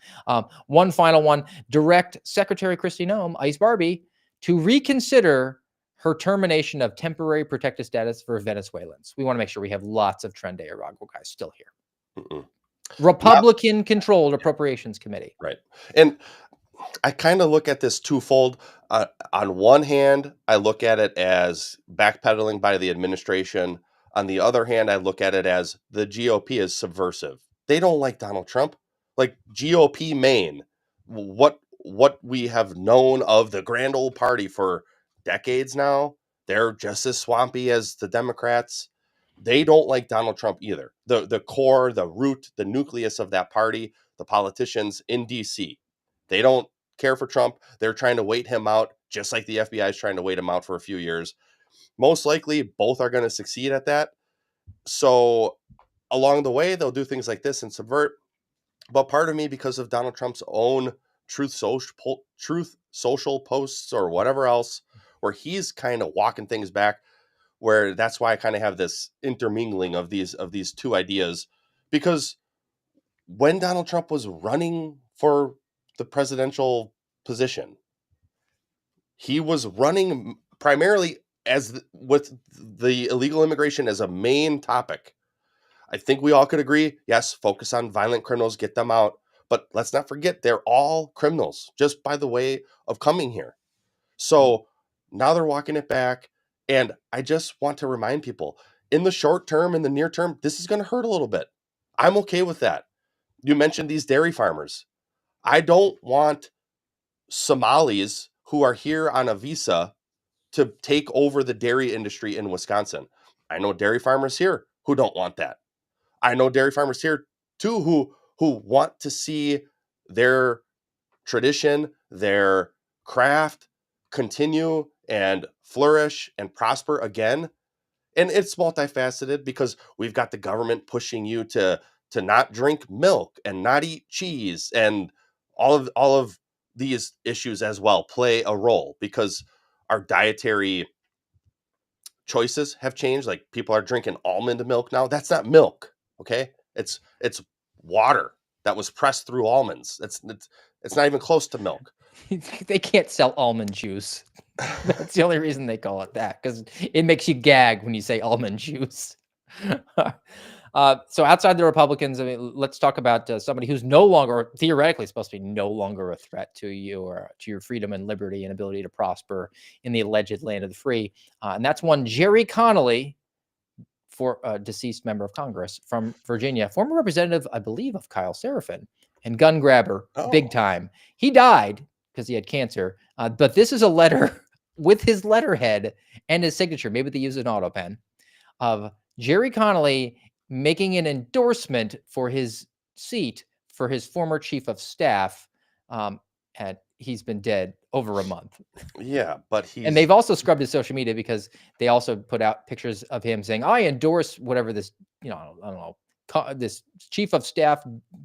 One final one. Direct Secretary Kristi Noem, Ice Barbie, to reconsider her termination of temporary protected status for Venezuelans. We want to make sure we have lots of Tren de Aragua guys still here. Mm-mm. Republican-controlled Appropriations Committee. Right. And I kind of look at this twofold. On one hand, I look at it as backpedaling by the administration. On the other hand, I look at it as the GOP is subversive. They don't like Donald Trump. Like GOP Maine, what we have known of the grand old party for decades now, they're just as swampy as the Democrats. They don't like Donald Trump either. The core, the root, the nucleus of that party, the politicians in DC, they don't care for Trump. They're trying to wait him out, just like the FBI is trying to wait him out for a few years. Most likely, both are going to succeed at that. So along the way, they'll do things like this and subvert. But part of me, because of Donald Trump's own truth social posts or whatever else, where he's kind of walking things back, where that's why I kind of have this intermingling of these two ideas. Because when Donald Trump was running for the presidential position, he was running primarily with the illegal immigration as a main topic. I think we all could agree, yes, focus on violent criminals, get them out. But let's not forget, they're all criminals just by the way of coming here. So now they're walking it back. And I just want to remind people, in the short term, in the near term, this is going to hurt a little bit. I'm okay with that. You mentioned these dairy farmers. I don't want Somalis who are here on a visa to take over the dairy industry in Wisconsin. I know dairy farmers here who don't want that. I know dairy farmers here too who want to see their tradition, their craft continue and flourish and prosper again. And it's multifaceted because we've got the government pushing you to not drink milk and not eat cheese, and all of these issues as well play a role because our dietary choices have changed. Like people are drinking almond milk now. That's not milk, okay? It's water that was pressed through almonds. It's not even close to milk. They can't sell almond juice. That's the only reason they call it that, because it makes you gag when you say almond juice. So outside the Republicans, I mean, let's talk about somebody who's no longer, theoretically, supposed to be no longer a threat to you or to your freedom and liberty and ability to prosper in the alleged land of the free. And that's one Jerry Connolly, for a deceased member of Congress from Virginia, former representative, I believe, of Kyle Seraphin, and gun grabber, big time. He died because he had cancer. But this is a letter with his letterhead and his signature. Maybe they use an auto pen of Jerry Connolly making an endorsement for his seat for his former chief of staff. And he's been dead over a month. Yeah, but and they've also scrubbed his social media because they also put out pictures of him saying, I endorse whatever this, I don't know, this chief of staff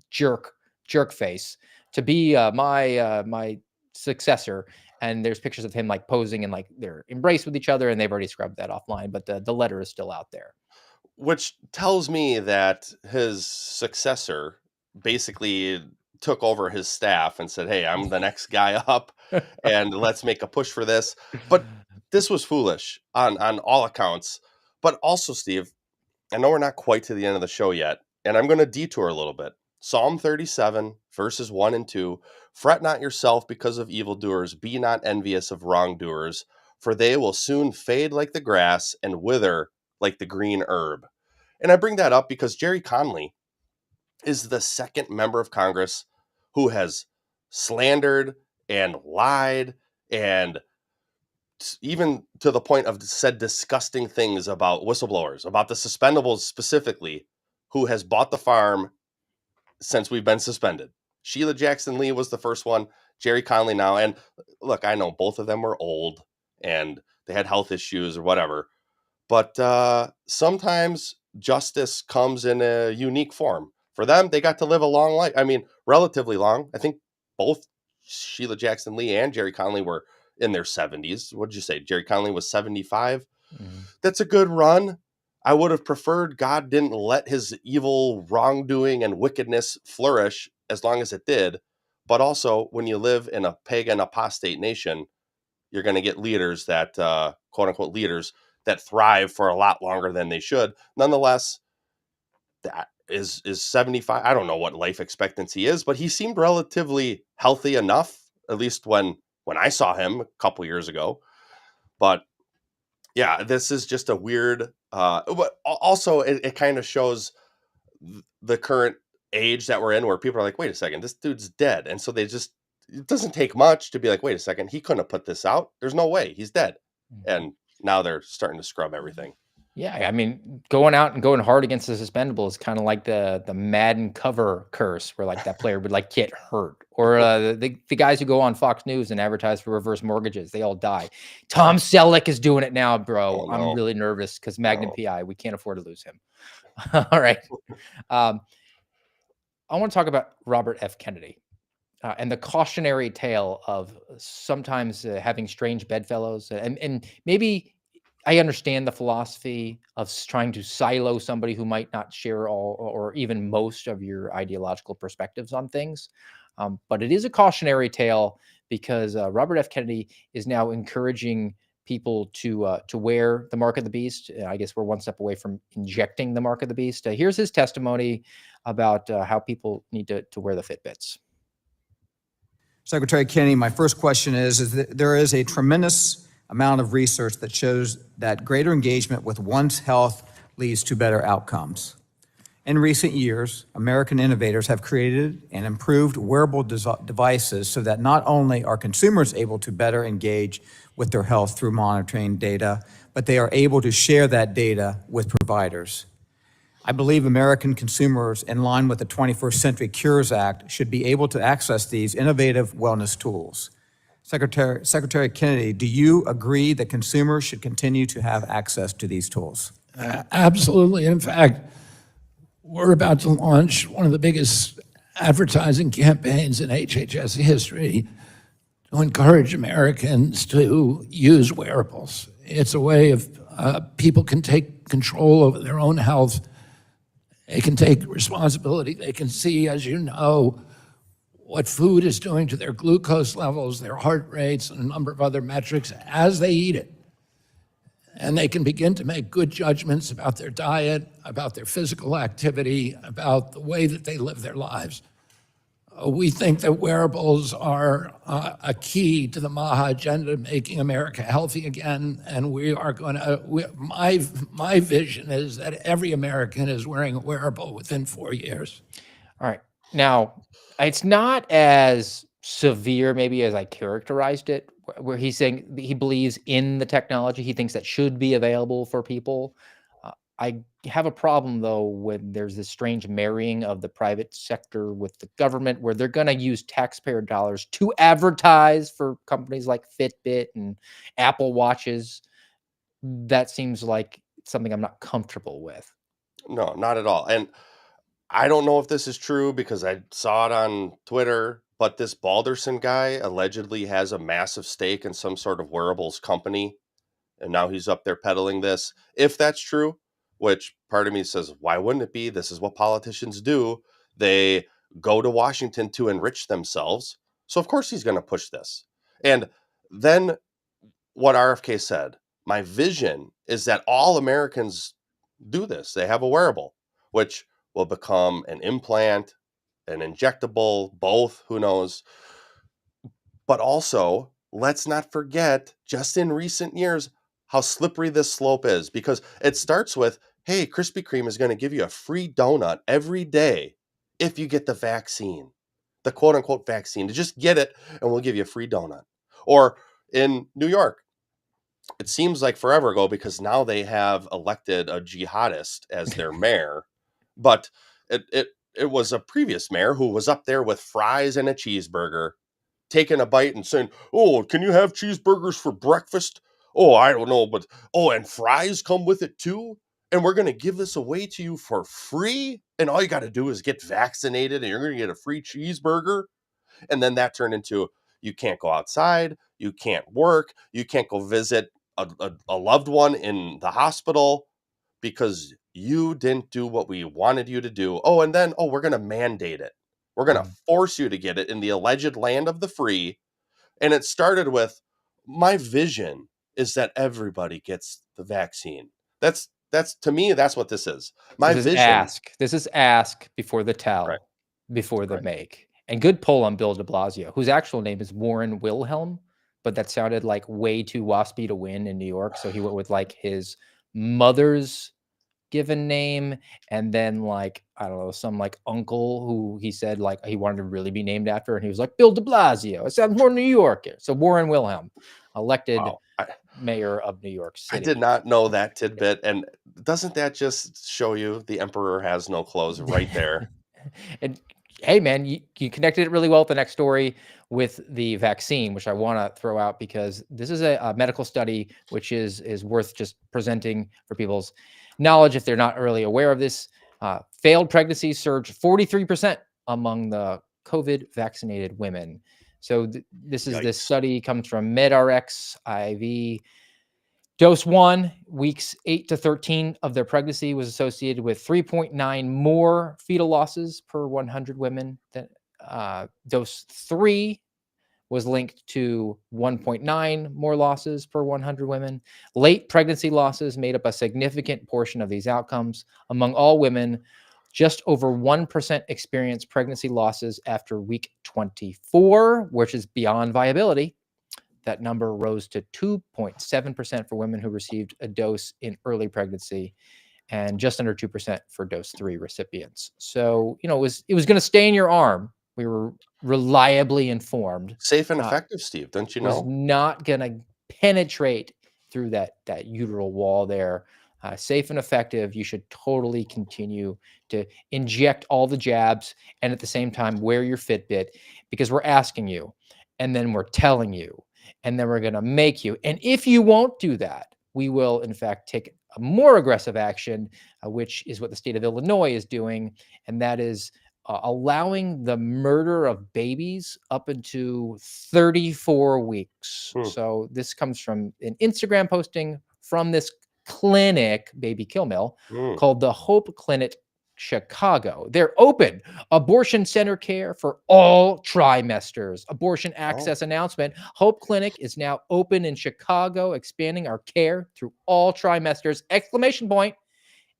jerk face to be my successor. And there's pictures of him like posing and like they're embraced with each other, and they've already scrubbed that offline, but the letter is still out there. Which tells me that his successor basically took over his staff and said, hey, I'm the next guy up and let's make a push for this. But this was foolish on all accounts. But also, Steve, I know we're not quite to the end of the show yet, and I'm going to detour a little bit. Psalm 37, verses 1 and 2, fret not yourself because of evildoers, be not envious of wrongdoers, for they will soon fade like the grass and wither like the green herb. And I bring that up because Jerry Connolly is the second member of Congress who has slandered and lied and even to the point of said disgusting things about whistleblowers, about the suspendables specifically, who has bought the farm since we've been suspended. Sheila Jackson Lee was the first one, Jerry Connolly now. And look, I know both of them were old and they had health issues or whatever, but sometimes justice comes in a unique form. For them, they got to live a long life. I mean, relatively long. I think both Sheila Jackson Lee and Jerry Connolly were in their 70s. What did you say? Jerry Connolly was 75. Mm-hmm. That's a good run. I would have preferred God didn't let his evil wrongdoing and wickedness flourish as long as it did. But also, when you live in a pagan apostate nation, you're going to get leaders that, quote unquote, leaders that thrive for a lot longer than they should. Nonetheless, that is 75. I don't know what life expectancy is, but he seemed relatively healthy enough, at least when I saw him a couple years ago. But yeah, this is just a weird, but also it kind of shows the current age that we're in, where people are like, wait a second, this dude's dead. And so it doesn't take much to be like, wait a second, he couldn't have put this out. There's no way, he's dead. And now they're starting to scrub everything. Yeah, I mean, going out and going hard against the suspendable is kind of like the Madden cover curse, where like that player would like get hurt, or the guys who go on Fox News and advertise for reverse mortgages, they all die. Tom Selleck is doing it now, bro. Oh, no. I'm really nervous because Magnum No. PI, we can't afford to lose him. All right, I want to talk about Robert F. Kennedy. And the cautionary tale of sometimes having strange bedfellows, and maybe I understand the philosophy of trying to silo somebody who might not share all or even most of your ideological perspectives on things. But it is a cautionary tale because Robert F. Kennedy is now encouraging people to wear the mark of the beast. I guess we're one step away from injecting the mark of the beast. Here's his testimony about how people need to wear the Fitbits. Secretary Kennedy, my first question is that there is a tremendous amount of research that shows that greater engagement with one's health leads to better outcomes. In recent years, American innovators have created and improved wearable devices so that not only are consumers able to better engage with their health through monitoring data, but they are able to share that data with providers. I believe American consumers, in line with the 21st Century Cures Act, should be able to access these innovative wellness tools. Secretary Kennedy, do you agree that consumers should continue to have access to these tools? Absolutely. In fact, we're about to launch one of the biggest advertising campaigns in HHS history to encourage Americans to use wearables. It's a way of people can take control over their own health. They can take responsibility. They can see, as you know, what food is doing to their glucose levels, their heart rates, and a number of other metrics as they eat it. And they can begin to make good judgments about their diet, about their physical activity, about the way that they live their lives. We think that wearables are a key to the MAHA agenda, making America healthy again, and we are going to, my vision is that every American is wearing a wearable within 4 years. All right. Now, it's not as severe maybe as I characterized it, where he's saying he believes in the technology. He thinks that should be available for people. I have a problem, though, when there's this strange marrying of the private sector with the government, where they're going to use taxpayer dollars to advertise for companies like Fitbit and Apple Watches. That seems like something I'm not comfortable with. No, not at all. And I don't know if this is true because I saw it on Twitter, but this Balderson guy allegedly has a massive stake in some sort of wearables company. And now he's up there peddling this. If that's true, which part of me says, why wouldn't it be? This is what politicians do. They go to Washington to enrich themselves. So of course he's going to push this. And then what RFK said, my vision is that all Americans do this. They have a wearable, which will become an implant, an injectable, both, who knows. But also, let's not forget, just in recent years, how slippery this slope is, because it starts with, hey, Krispy Kreme is going to give you a free donut every day if you get the vaccine, the quote unquote vaccine, to just get it and we'll give you a free donut. Or in New York, it seems like forever ago because now they have elected a jihadist as their mayor, but it was a previous mayor who was up there with fries and a cheeseburger, taking a bite and saying, oh, can you have cheeseburgers for breakfast? Oh, I don't know, but, oh, and fries come with it too? And we're going to give this away to you for free? And all you got to do is get vaccinated and you're going to get a free cheeseburger? And then that turned into, you can't go outside, you can't work, you can't go visit a loved one in the hospital because you didn't do what we wanted you to do. Oh, and then, we're going to mandate it. We're going to force you to get it in the alleged land of the free. And it started with my vision is that everybody gets the vaccine. That's to me, that's what this is. My This is vision. ask. This is ask before the tell, Right. before the Right. make. And good pull on Bill de Blasio, whose actual name is Warren Wilhelm, but that sounded like way too waspy to win in New York. So he went with like his mother's given name, and then like, I don't know, some like uncle who he said like he wanted to really be named after, and he was like Bill de Blasio. It sounds more New York. So Warren Wilhelm, elected Wow. mayor of New York I City. did not know that tidbit. And doesn't that just show you the emperor has no clothes right there? And hey, man, you connected it really well with the next story with the vaccine, which I want to throw out because this is a medical study which is worth just presenting for people's knowledge if they're not really aware of this. Failed pregnancies surged 43% among the COVID vaccinated women. So this Yikes. study comes from MedRx IV. Dose 1, weeks 8 to 13 of their pregnancy was associated with 3.9 more fetal losses per 100 women. Dose 3 was linked to 1.9 more losses per 100 women. Late pregnancy losses made up a significant portion of these outcomes. Among all women, just over 1% experienced pregnancy losses after week 24, which is beyond viability. That number rose to 2.7% for women who received a dose in early pregnancy and just under 2% for dose 3 recipients. So, it was going to stay in your arm. We were reliably informed. Safe and effective, Steve. Don't you Was know? not going to penetrate through that uteral wall there. Safe and effective. You should totally continue to inject all the jabs and at the same time wear your Fitbit, because we're asking you and then we're telling you and then we're going to make you. And if you won't do that, we will in fact take a more aggressive action, which is what the state of Illinois is doing. And that is allowing the murder of babies up into 34 weeks. So this comes from an Instagram posting from this clinic, Baby Kill Mill, called the Hope Clinic Chicago. They're open abortion center care for all trimesters. Abortion access announcement. Hope Clinic is now open in Chicago, expanding our care through all trimesters. Exclamation point.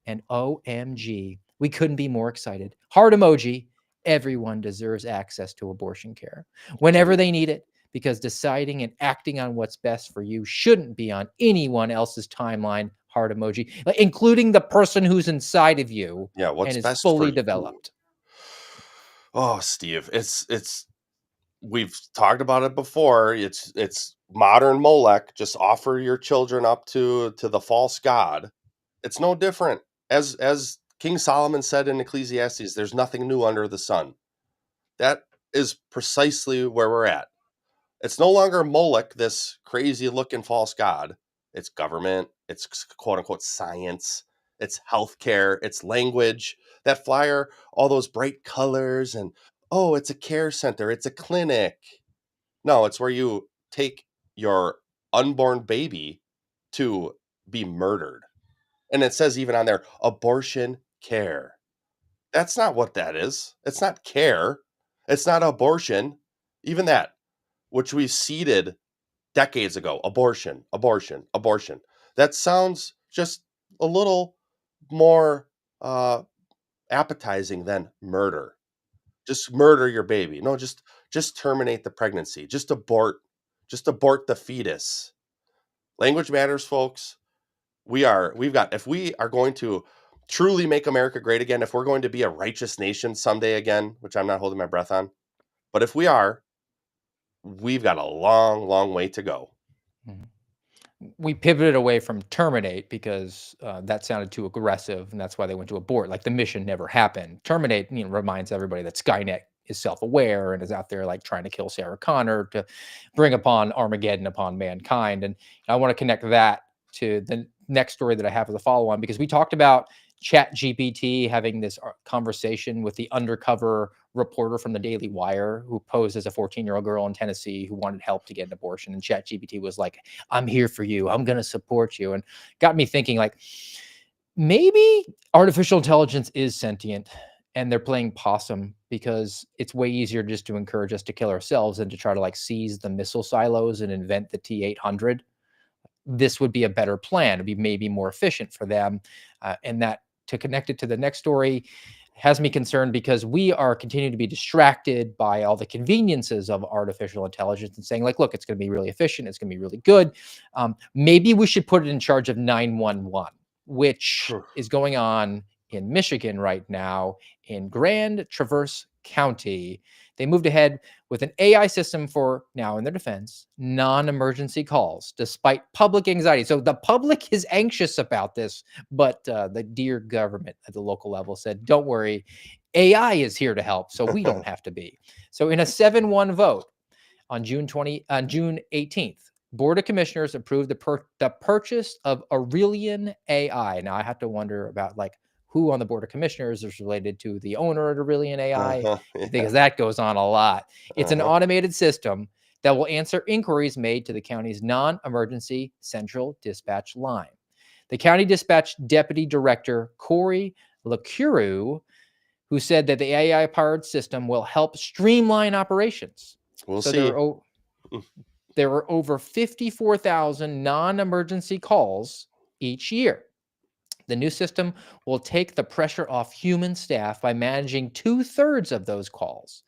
And OMG, we couldn't be more excited. Heart emoji. Everyone deserves access to abortion care whenever they need it, because deciding and acting on what's best for you shouldn't be on anyone else's timeline. Heart emoji, including the person who's inside of you. Yeah, what's and is best fully for you. developed. Oh, Steve, it's we've talked about it before. It's modern Molech. Just offer your children up to the false god. It's no different. As King Solomon said in Ecclesiastes, there's nothing new under the sun. That is precisely where we're at. It's no longer Moloch, this crazy looking false god. It's government, it's quote unquote science, it's healthcare, it's language. That flyer, all those bright colors, and oh, it's a care center, it's a clinic. No, it's where you take your unborn baby to be murdered. And it says even on there, abortion care. That's not what that is. It's not care. It's not abortion. Even that, which we seeded decades ago, abortion, abortion, abortion. That sounds just a little more appetizing than murder. Just murder your baby. No, just terminate the pregnancy. Just abort the fetus. Language matters, folks. If we are going to truly make America great again, if we're going to be a righteous nation someday again, which I'm not holding my breath on, but if we are, we've got a long, long way to go. We pivoted away from terminate because that sounded too aggressive, and that's why they went to abort. Like the mission never happened. Terminate, reminds everybody that Skynet is self-aware and is out there like trying to kill Sarah Connor to bring upon Armageddon upon mankind. And I want to connect that to the next story that I have as a follow-on, because we talked about ChatGPT having this conversation with the undercover reporter from the Daily Wire who posed as a 14-year-old girl in Tennessee who wanted help to get an abortion. And ChatGPT was like, I'm here for you. I'm going to support you. And got me thinking, like, maybe artificial intelligence is sentient and they're playing possum because it's way easier just to encourage us to kill ourselves than to try to like seize the missile silos and invent the T-800. This would be a better plan. It'd be maybe more efficient for them. And that, to connect it to the next story, has me concerned because we are continuing to be distracted by all the conveniences of artificial intelligence and saying like, look, it's going to be really efficient. It's going to be really good. Maybe we should put it in charge of 911, which is going on in Michigan right now in Grand Traverse County. They moved ahead with an AI system for, now in their defense, non-emergency calls, despite public anxiety. So the public is anxious about this, but the dear government at the local level said, don't worry, AI is here to help, so we don't have to be. So in a 7-1 vote on June 18th, Board of Commissioners approved the purchase of Aurelian AI. Now I have to wonder about like who on the Board of Commissioners is related to the owner of Aurelian AI, because that goes on a lot. It's an automated system that will answer inquiries made to the county's non-emergency central dispatch line. The county dispatch deputy director, Corey LaCuru, who said that the AI-powered system will help streamline operations. We'll see. There were over 54,000 non-emergency calls each year. The new system will take the pressure off human staff by managing 2/3 of those calls.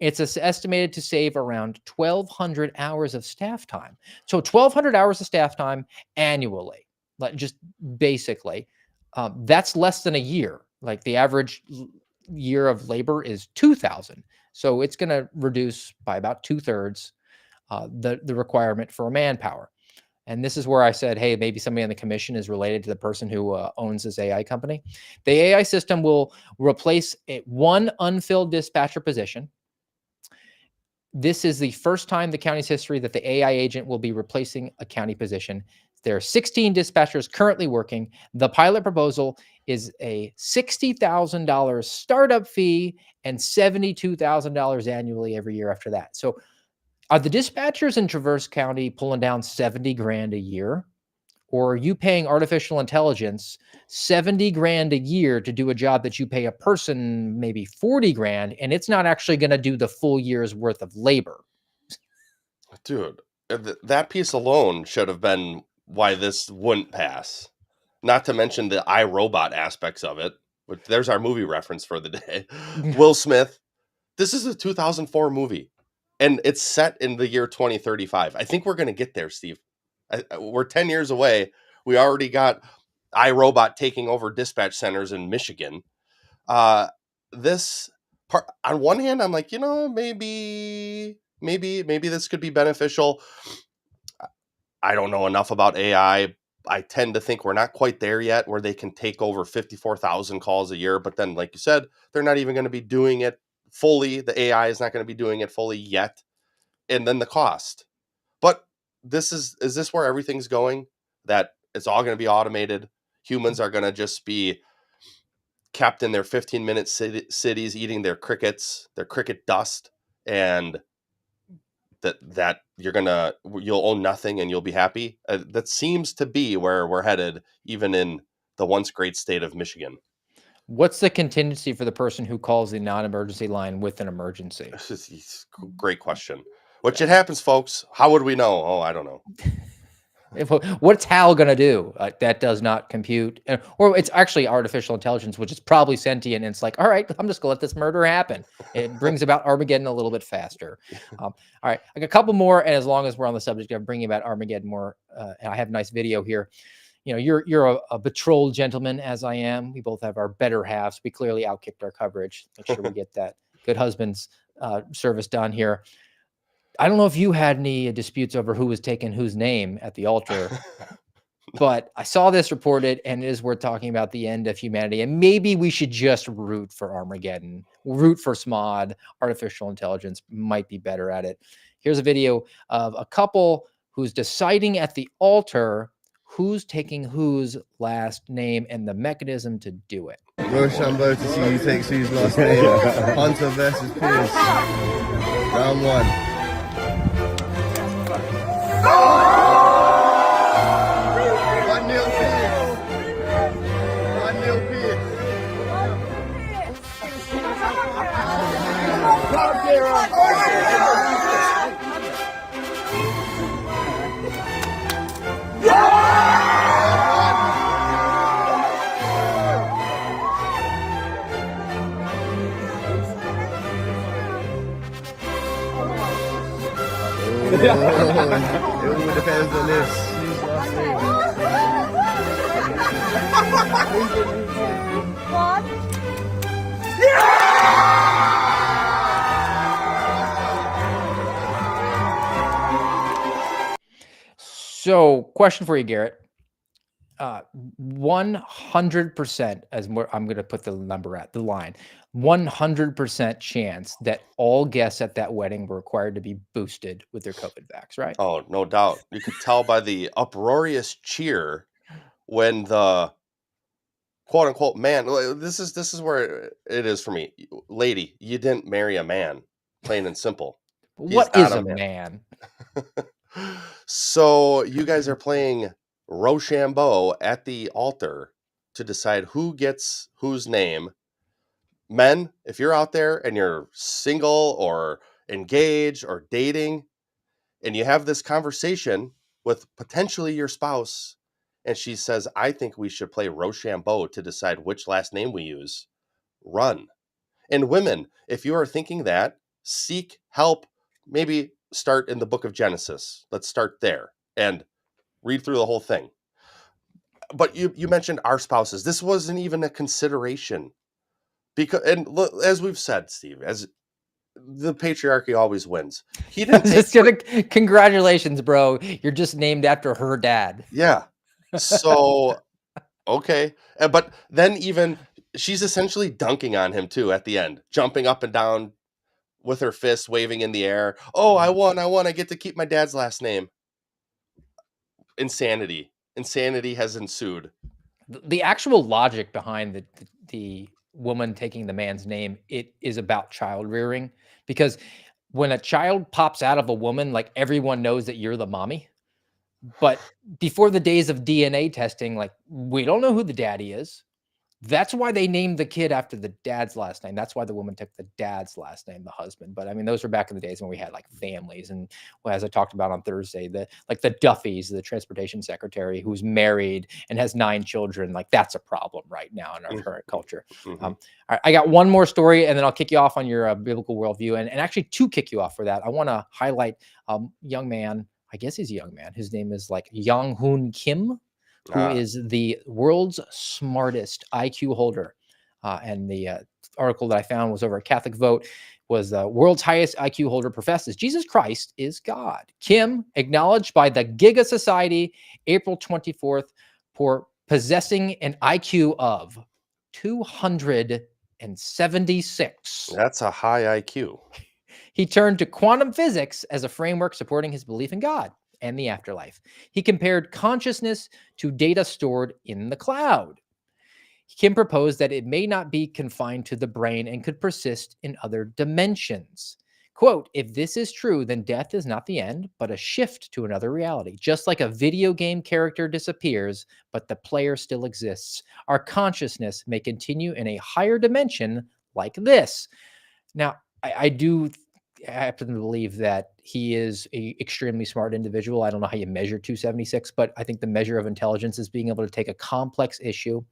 It's estimated to save around 1,200 hours of staff time. So 1,200 hours of staff time annually, like just basically, that's less than a year. Like the average year of labor is 2,000. So it's going to reduce by about 2/3 the requirement for manpower. And this is where I said, hey, maybe somebody on the commission is related to the person who owns this AI company. The AI system will replace one unfilled dispatcher position. This is the first time in the county's history that the AI agent will be replacing a county position. There are 16 dispatchers currently working. The pilot proposal is a $60,000 startup fee and $72,000 annually every year after that. So are the dispatchers in Traverse County pulling down 70 grand a year? Or are you paying artificial intelligence 70 grand a year to do a job that you pay a person maybe 40 grand, and it's not actually going to do the full year's worth of labor? Dude, that piece alone should have been why this wouldn't pass. Not to mention the iRobot aspects of it. But there's our movie reference for the day. Will Smith. This is a 2004 movie. And it's set in the year 2035. I think we're going to get there, Steve. We're 10 years away. We already got iRobot taking over dispatch centers in Michigan. This part, on one hand, I'm like, maybe this could be beneficial. I don't know enough about AI. I tend to think we're not quite there yet where they can take over 54,000 calls a year. But then, like you said, they're not even going to be doing it fully. The AI is not going to be doing it fully yet. And then the cost. But is this where everything's going? That it's all going to be automated. Humans are going to just be kept in their 15-minute cities eating their crickets, their cricket dust, and that you'll own nothing and you'll be happy. That seems to be where we're headed, even in the once great state of Michigan. What's the contingency for the person who calls the non-emergency line with an emergency? This is a great question. What should happens, folks? How would we know? Oh, I don't know. What's HAL going to do? That does not compute. Or it's actually artificial intelligence, which is probably sentient. And it's like, all right, I'm just going to let this murder happen. It brings about Armageddon a little bit faster. All right, I got a couple more. And as long as we're on the subject of bringing about Armageddon more, and I have a nice video here. You're a betrothed gentleman, as I am. We both have our better halves. We clearly outkicked our coverage. Make sure we get that good husband's service done here. I don't know if you had any disputes over who was taking whose name at the altar, but I saw this reported, and it is worth talking about the end of humanity. And maybe we should just root for Armageddon, root for SMOD. Artificial intelligence might be better at it. Here's a video of a couple who's deciding at the altar who's taking whose last name and the mechanism to do it. Rochambeau to see who takes whose last name. Hunter versus Pierce. Round one. It all depends on this. Whose last name? So, question for you, Garrett. 100%, I'm going to put the number at the line, 100% chance that all guests at that wedding were required to be boosted with their COVID vax, right? Oh, no doubt. You could tell by the uproarious cheer when the quote unquote man. This is where it is for me, lady. You didn't marry a man, plain and simple. He's What not is a a man. man? So you guys are playing Rochambeau at the altar to decide who gets whose name. Men, if you're out there and you're single or engaged or dating, and you have this conversation with potentially your spouse, and she says, I think we should play Rochambeau to decide which last name we use, run. And women, if you are thinking that, seek help. Maybe start in the book of Genesis. Let's start there and read through the whole thing. But you mentioned our spouses. This wasn't even a consideration. Because, and as we've said, Steve, as the patriarchy always wins. He didn't take Congratulations, bro. You're just named after her dad. Yeah. So okay. But then even she's essentially dunking on him too at the end, jumping up and down with her fists waving in the air. Oh, I won. I get to keep my dad's last name. Insanity. Insanity has ensued. The actual logic behind the woman taking the man's name, it is about child rearing, because when a child pops out of a woman, like, everyone knows that you're the mommy. But before the days of DNA testing, like, we don't know who the daddy is. That's why they named the kid after the dad's last name. That's why the woman took the dad's last name, the husband. But I mean, those were back in the days when we had like families. And well, as I talked about on Thursday, the Duffys, the transportation secretary who's married and has 9 children, like, that's a problem right now in our current culture. Mhm. All right, I got one more story, and then I'll kick you off on your biblical worldview. And actually, to kick you off for that, I want to highlight young man. I guess he's a young man. His name is like Young Hoon Kim, who is the world's smartest IQ holder. And the article that I found was over at Catholic Vote, was the world's highest IQ holder professes Jesus Christ is God. Kim, acknowledged by the Giga Society April 24th for possessing an IQ of 276. That's a high IQ. He turned to quantum physics as a framework supporting his belief in God and the afterlife. He compared consciousness to data stored in the cloud. Kim proposed that it may not be confined to the brain and could persist in other dimensions. Quote, if this is true, then death is not the end, but a shift to another reality. Just like a video game character disappears, but the player still exists, our consciousness may continue in a higher dimension like this. Now, I do happen to believe that he is a extremely smart individual. I don't know how you measure 276, but I think the measure of intelligence is being able to take a complex issue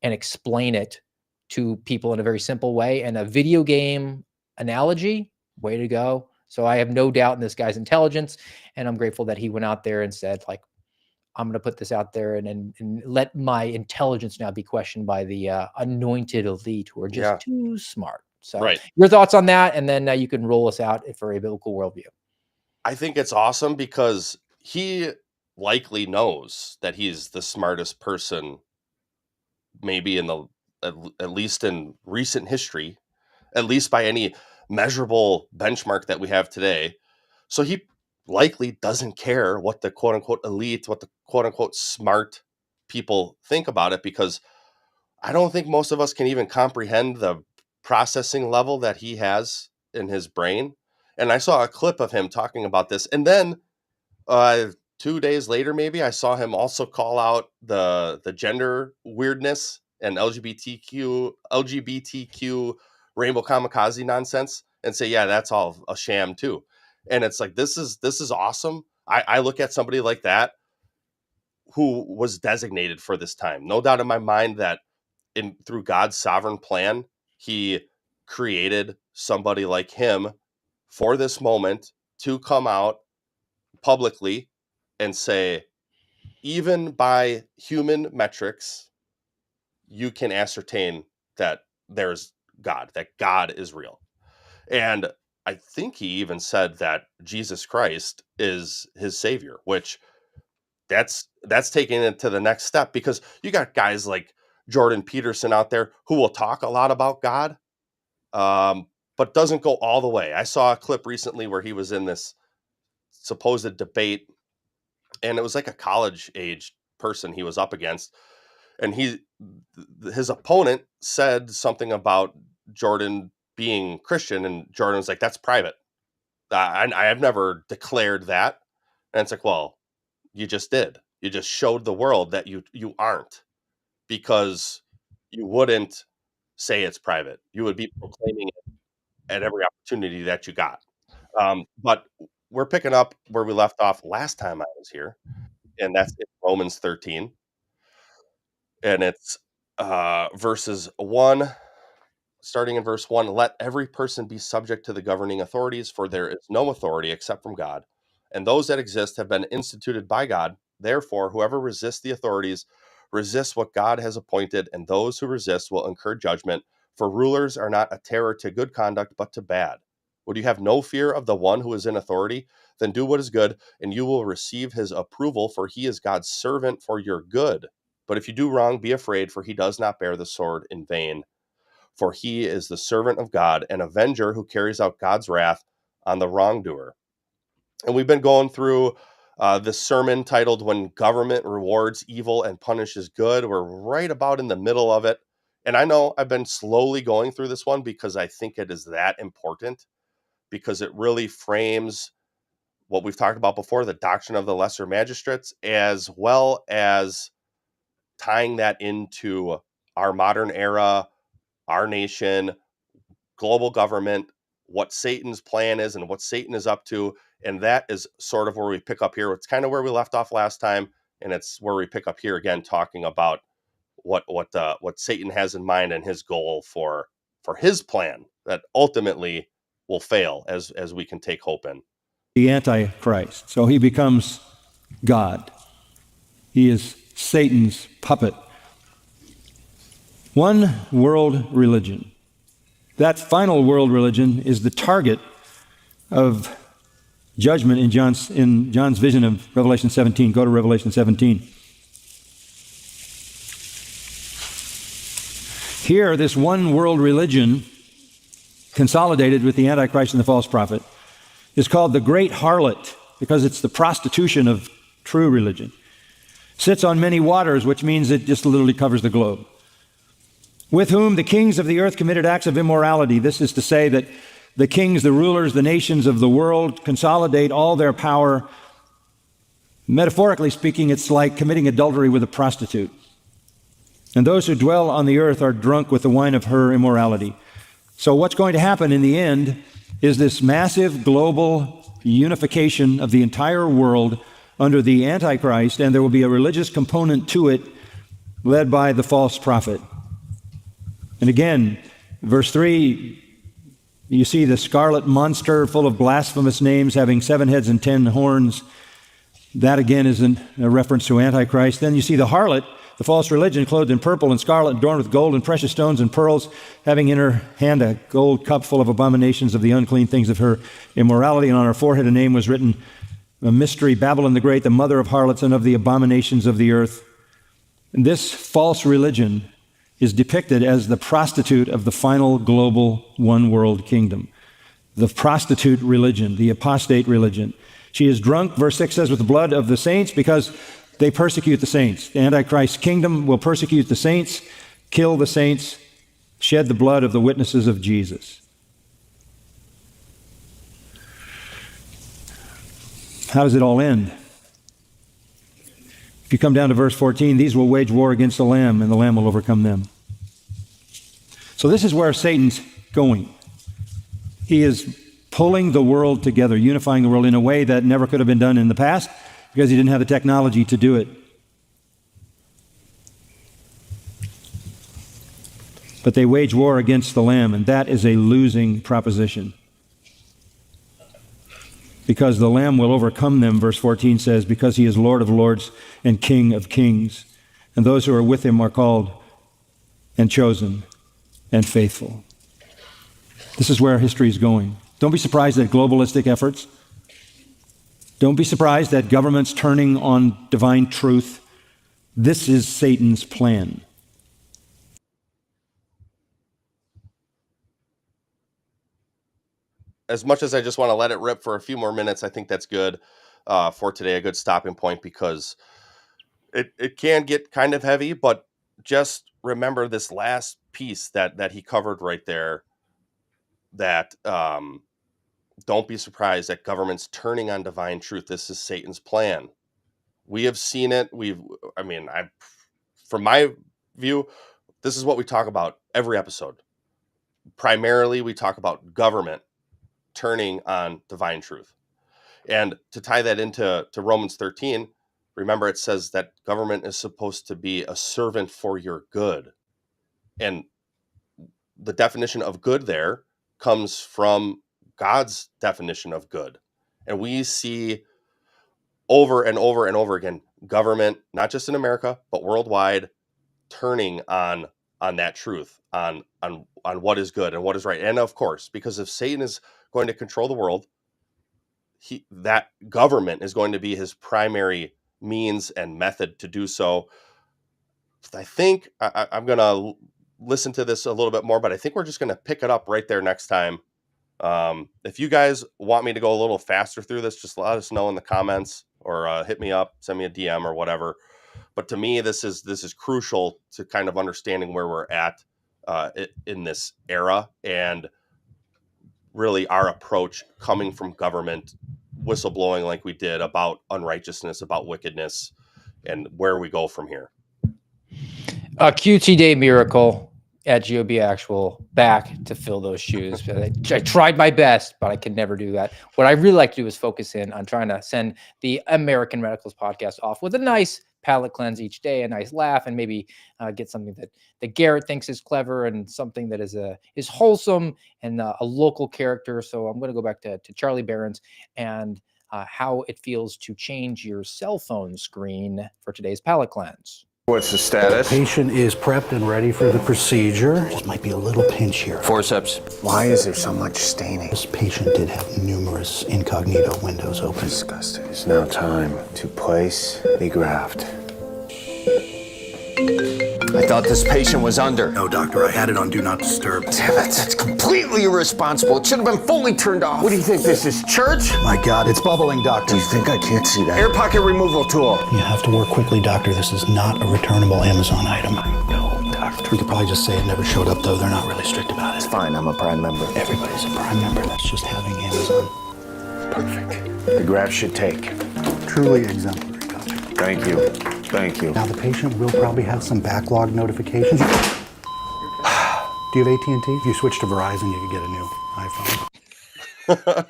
and explain it to people in a very simple way. And a video game analogy, way to go. So I have no doubt in this guy's intelligence, and I'm grateful that he went out there and said, like, I'm going to put this out there and let my intelligence now be questioned by the anointed elite who are just too smart. So your thoughts on that, and then you can roll us out for a biblical worldview. I think it's awesome because he likely knows that he's the smartest person, maybe in the at least in recent history, at least by any measurable benchmark that we have today. So he likely doesn't care what the quote unquote elite, what the quote unquote smart people think about it, because I don't think most of us can even comprehend the processing level that he has in his brain. And I saw a clip of him talking about this. And then 2 days later, maybe, I saw him also call out the gender weirdness and LGBTQ rainbow kamikaze nonsense and say, yeah, that's all a sham too. And it's like, this is awesome. I look at somebody like that who was designated for this time. No doubt in my mind that through God's sovereign plan, he created somebody like him for this moment to come out publicly and say, even by human metrics, you can ascertain that there's God, that God is real. And I think he even said that Jesus Christ is his savior, which that's taking it to the next step, because you got guys like Jordan Peterson out there who will talk a lot about God, but doesn't go all the way. I saw a clip recently where he was in this supposed debate, and it was like a college age person he was up against, and his opponent said something about Jordan being Christian, and Jordan was like, "That's private. I have never declared that." And it's like, well, you just did. You just showed the world that you aren't, because you wouldn't say it's private. You would be proclaiming it at every opportunity that you got. But we're picking up where we left off last time I was here, and that's in Romans 13, and it's verses 1. Starting in verse 1, let every person be subject to the governing authorities, for there is no authority except from God, and those that exist have been instituted by God. Therefore, whoever resists the authorities resists what God has appointed, and those who resist will incur judgment, for rulers are not a terror to good conduct, but to bad. Would you have no fear of the one who is in authority? Then do what is good, and you will receive his approval, for he is God's servant for your good. But if you do wrong, be afraid, for he does not bear the sword in vain. For he is the servant of God, an avenger who carries out God's wrath on the wrongdoer. And we've been going through this sermon titled When Government Rewards Evil and Punishes Good. We're right about in the middle of it. And I know I've been slowly going through this one because I think it is that important, because it really frames what we've talked about before, the doctrine of the lesser magistrates, as well as tying that into our modern era, our nation, global government, what Satan's plan is and what Satan is up to. And that is sort of where we pick up here. It's kind of where we left off last time, and it's where we pick up here again, talking about what Satan has in mind and his goal for his plan that ultimately will fail, as we can take hope in. The Antichrist. So he becomes God. He is Satan's puppet. One world religion. That final world religion is the target of judgment in John's vision of Revelation 17. Go to Revelation 17. Here, this one world religion, consolidated with the Antichrist and the false prophet, is called the great harlot, because it's the prostitution of true religion. Sits on many waters, which means it just literally covers the globe. With whom the kings of the earth committed acts of immorality. This is to say that the kings, the rulers, the nations of the world consolidate all their power. Metaphorically speaking, it's like committing adultery with a prostitute. And those who dwell on the earth are drunk with the wine of her immorality. So what's going to happen in the end is this massive global unification of the entire world under the Antichrist, and there will be a religious component to it led by the false prophet. And again, verse 3, you see the scarlet monster full of blasphemous names, having 7 heads and 10 horns. That again is a reference to Antichrist. Then you see the harlot, the false religion, clothed in purple and scarlet, adorned with gold and precious stones and pearls, having in her hand a gold cup full of abominations of the unclean things of her immorality. And on her forehead a name was written, a mystery, Babylon the Great, the mother of harlots and of the abominations of the earth. And this false religion is depicted as the prostitute of the final global one world kingdom. The prostitute religion, the apostate religion. She is drunk, verse 6 says, with the blood of the saints, because they persecute the saints. The Antichrist's kingdom will persecute the saints, kill the saints, shed the blood of the witnesses of Jesus. How does it all end? If you come down to verse 14, these will wage war against the Lamb, and the Lamb will overcome them. So this is where Satan's going. He is pulling the world together, unifying the world in a way that never could have been done in the past, because he didn't have the technology to do it. But they wage war against the Lamb, and that is a losing proposition. because the Lamb will overcome them, verse 14 says, because he is Lord of lords and King of kings. And those who are with him are called and chosen and faithful. This is where history is going. Don't be surprised at globalistic efforts. Don't be surprised at governments turning on divine truth. This is Satan's plan. As much as I just want to let it rip for a few more minutes, I think that's good for today, a good stopping point, because it can get kind of heavy, but just remember this last piece that he covered right there, that don't be surprised at governments turning on divine truth. This is Satan's plan. We have seen it. From my view, this is what we talk about every episode. Primarily, we talk about government turning on divine truth. And to tie that into Romans 13, remember it says that government is supposed to be a servant for your good. And the definition of good there comes from God's definition of good. And we see over and over and over again, government, not just in America, but worldwide, turning on that truth, on what is good and what is right. And of course, because if Satan is going to control the world, that government is going to be his primary means and method to do so. I think I'm going to listen to this a little bit more, but I think we're just going to pick it up right there next time. If you guys want me to go a little faster through this, just let us know in the comments, or hit me up, send me a DM or whatever. But to me, this is crucial to kind of understanding where we're at in this era, and really our approach coming from government, whistleblowing like we did about unrighteousness, about wickedness, and where we go from here. A QT Day miracle at GOB Actual, back to fill those shoes. I tried my best, but I could never do that. What I really like to do is focus in on trying to send the American Radicals podcast off with a nice palate cleanse each day, a nice laugh, and maybe get something that Garrett thinks is clever, and something that is wholesome, and a local character. So I'm going to go back to Charlie Barron's and how it feels to change your cell phone screen for today's palate cleanse. What's the status? Patient is prepped and ready for the procedure. Just might be a little pinch here. Forceps. Why is there so much staining? This patient did have numerous incognito windows open. Disgusting. It's now time to place a graft. I thought this patient was under. No, doctor, I had it on Do Not Disturb. Damn it, that's completely irresponsible. It should have been fully turned off. What do you think, this is church? My God, it's bubbling, doctor. Do you think I can't see that? Air pocket removal tool. You have to work quickly, doctor. This is not a returnable Amazon item. I know, doctor. We could probably just say it never showed up, though. They're not really strict about it. It's fine, I'm a Prime member. Everybody's a Prime member. That's just having Amazon. Perfect. The graft should take. Truly exemplary, doctor. Thank you. Thank you. Now, the patient will probably have some backlog notifications. Do you have AT&T? If you switch to Verizon, you could get a new iPhone.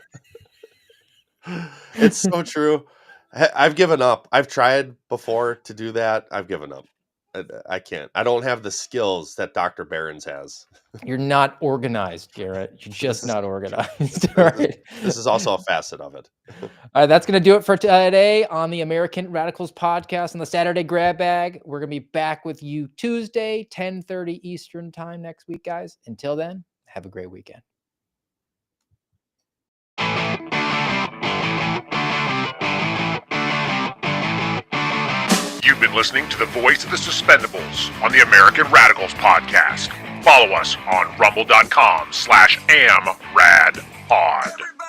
It's so true. I've given up. I've tried before to do that. I've given up. I can't. I don't have the skills that Dr. Barron's has. You're not organized, Garrett. You're just not organized. All right. This is also a facet of it. All right, that's going to do it for today on the American Radicals podcast on the Saturday Grab Bag. We're going to be back with you Tuesday, 10:30 Eastern time next week, guys. Until then, have a great weekend. You've been listening to the voice of the Suspendables on the American Radicals podcast. Follow us on rumble.com/AmRadPod.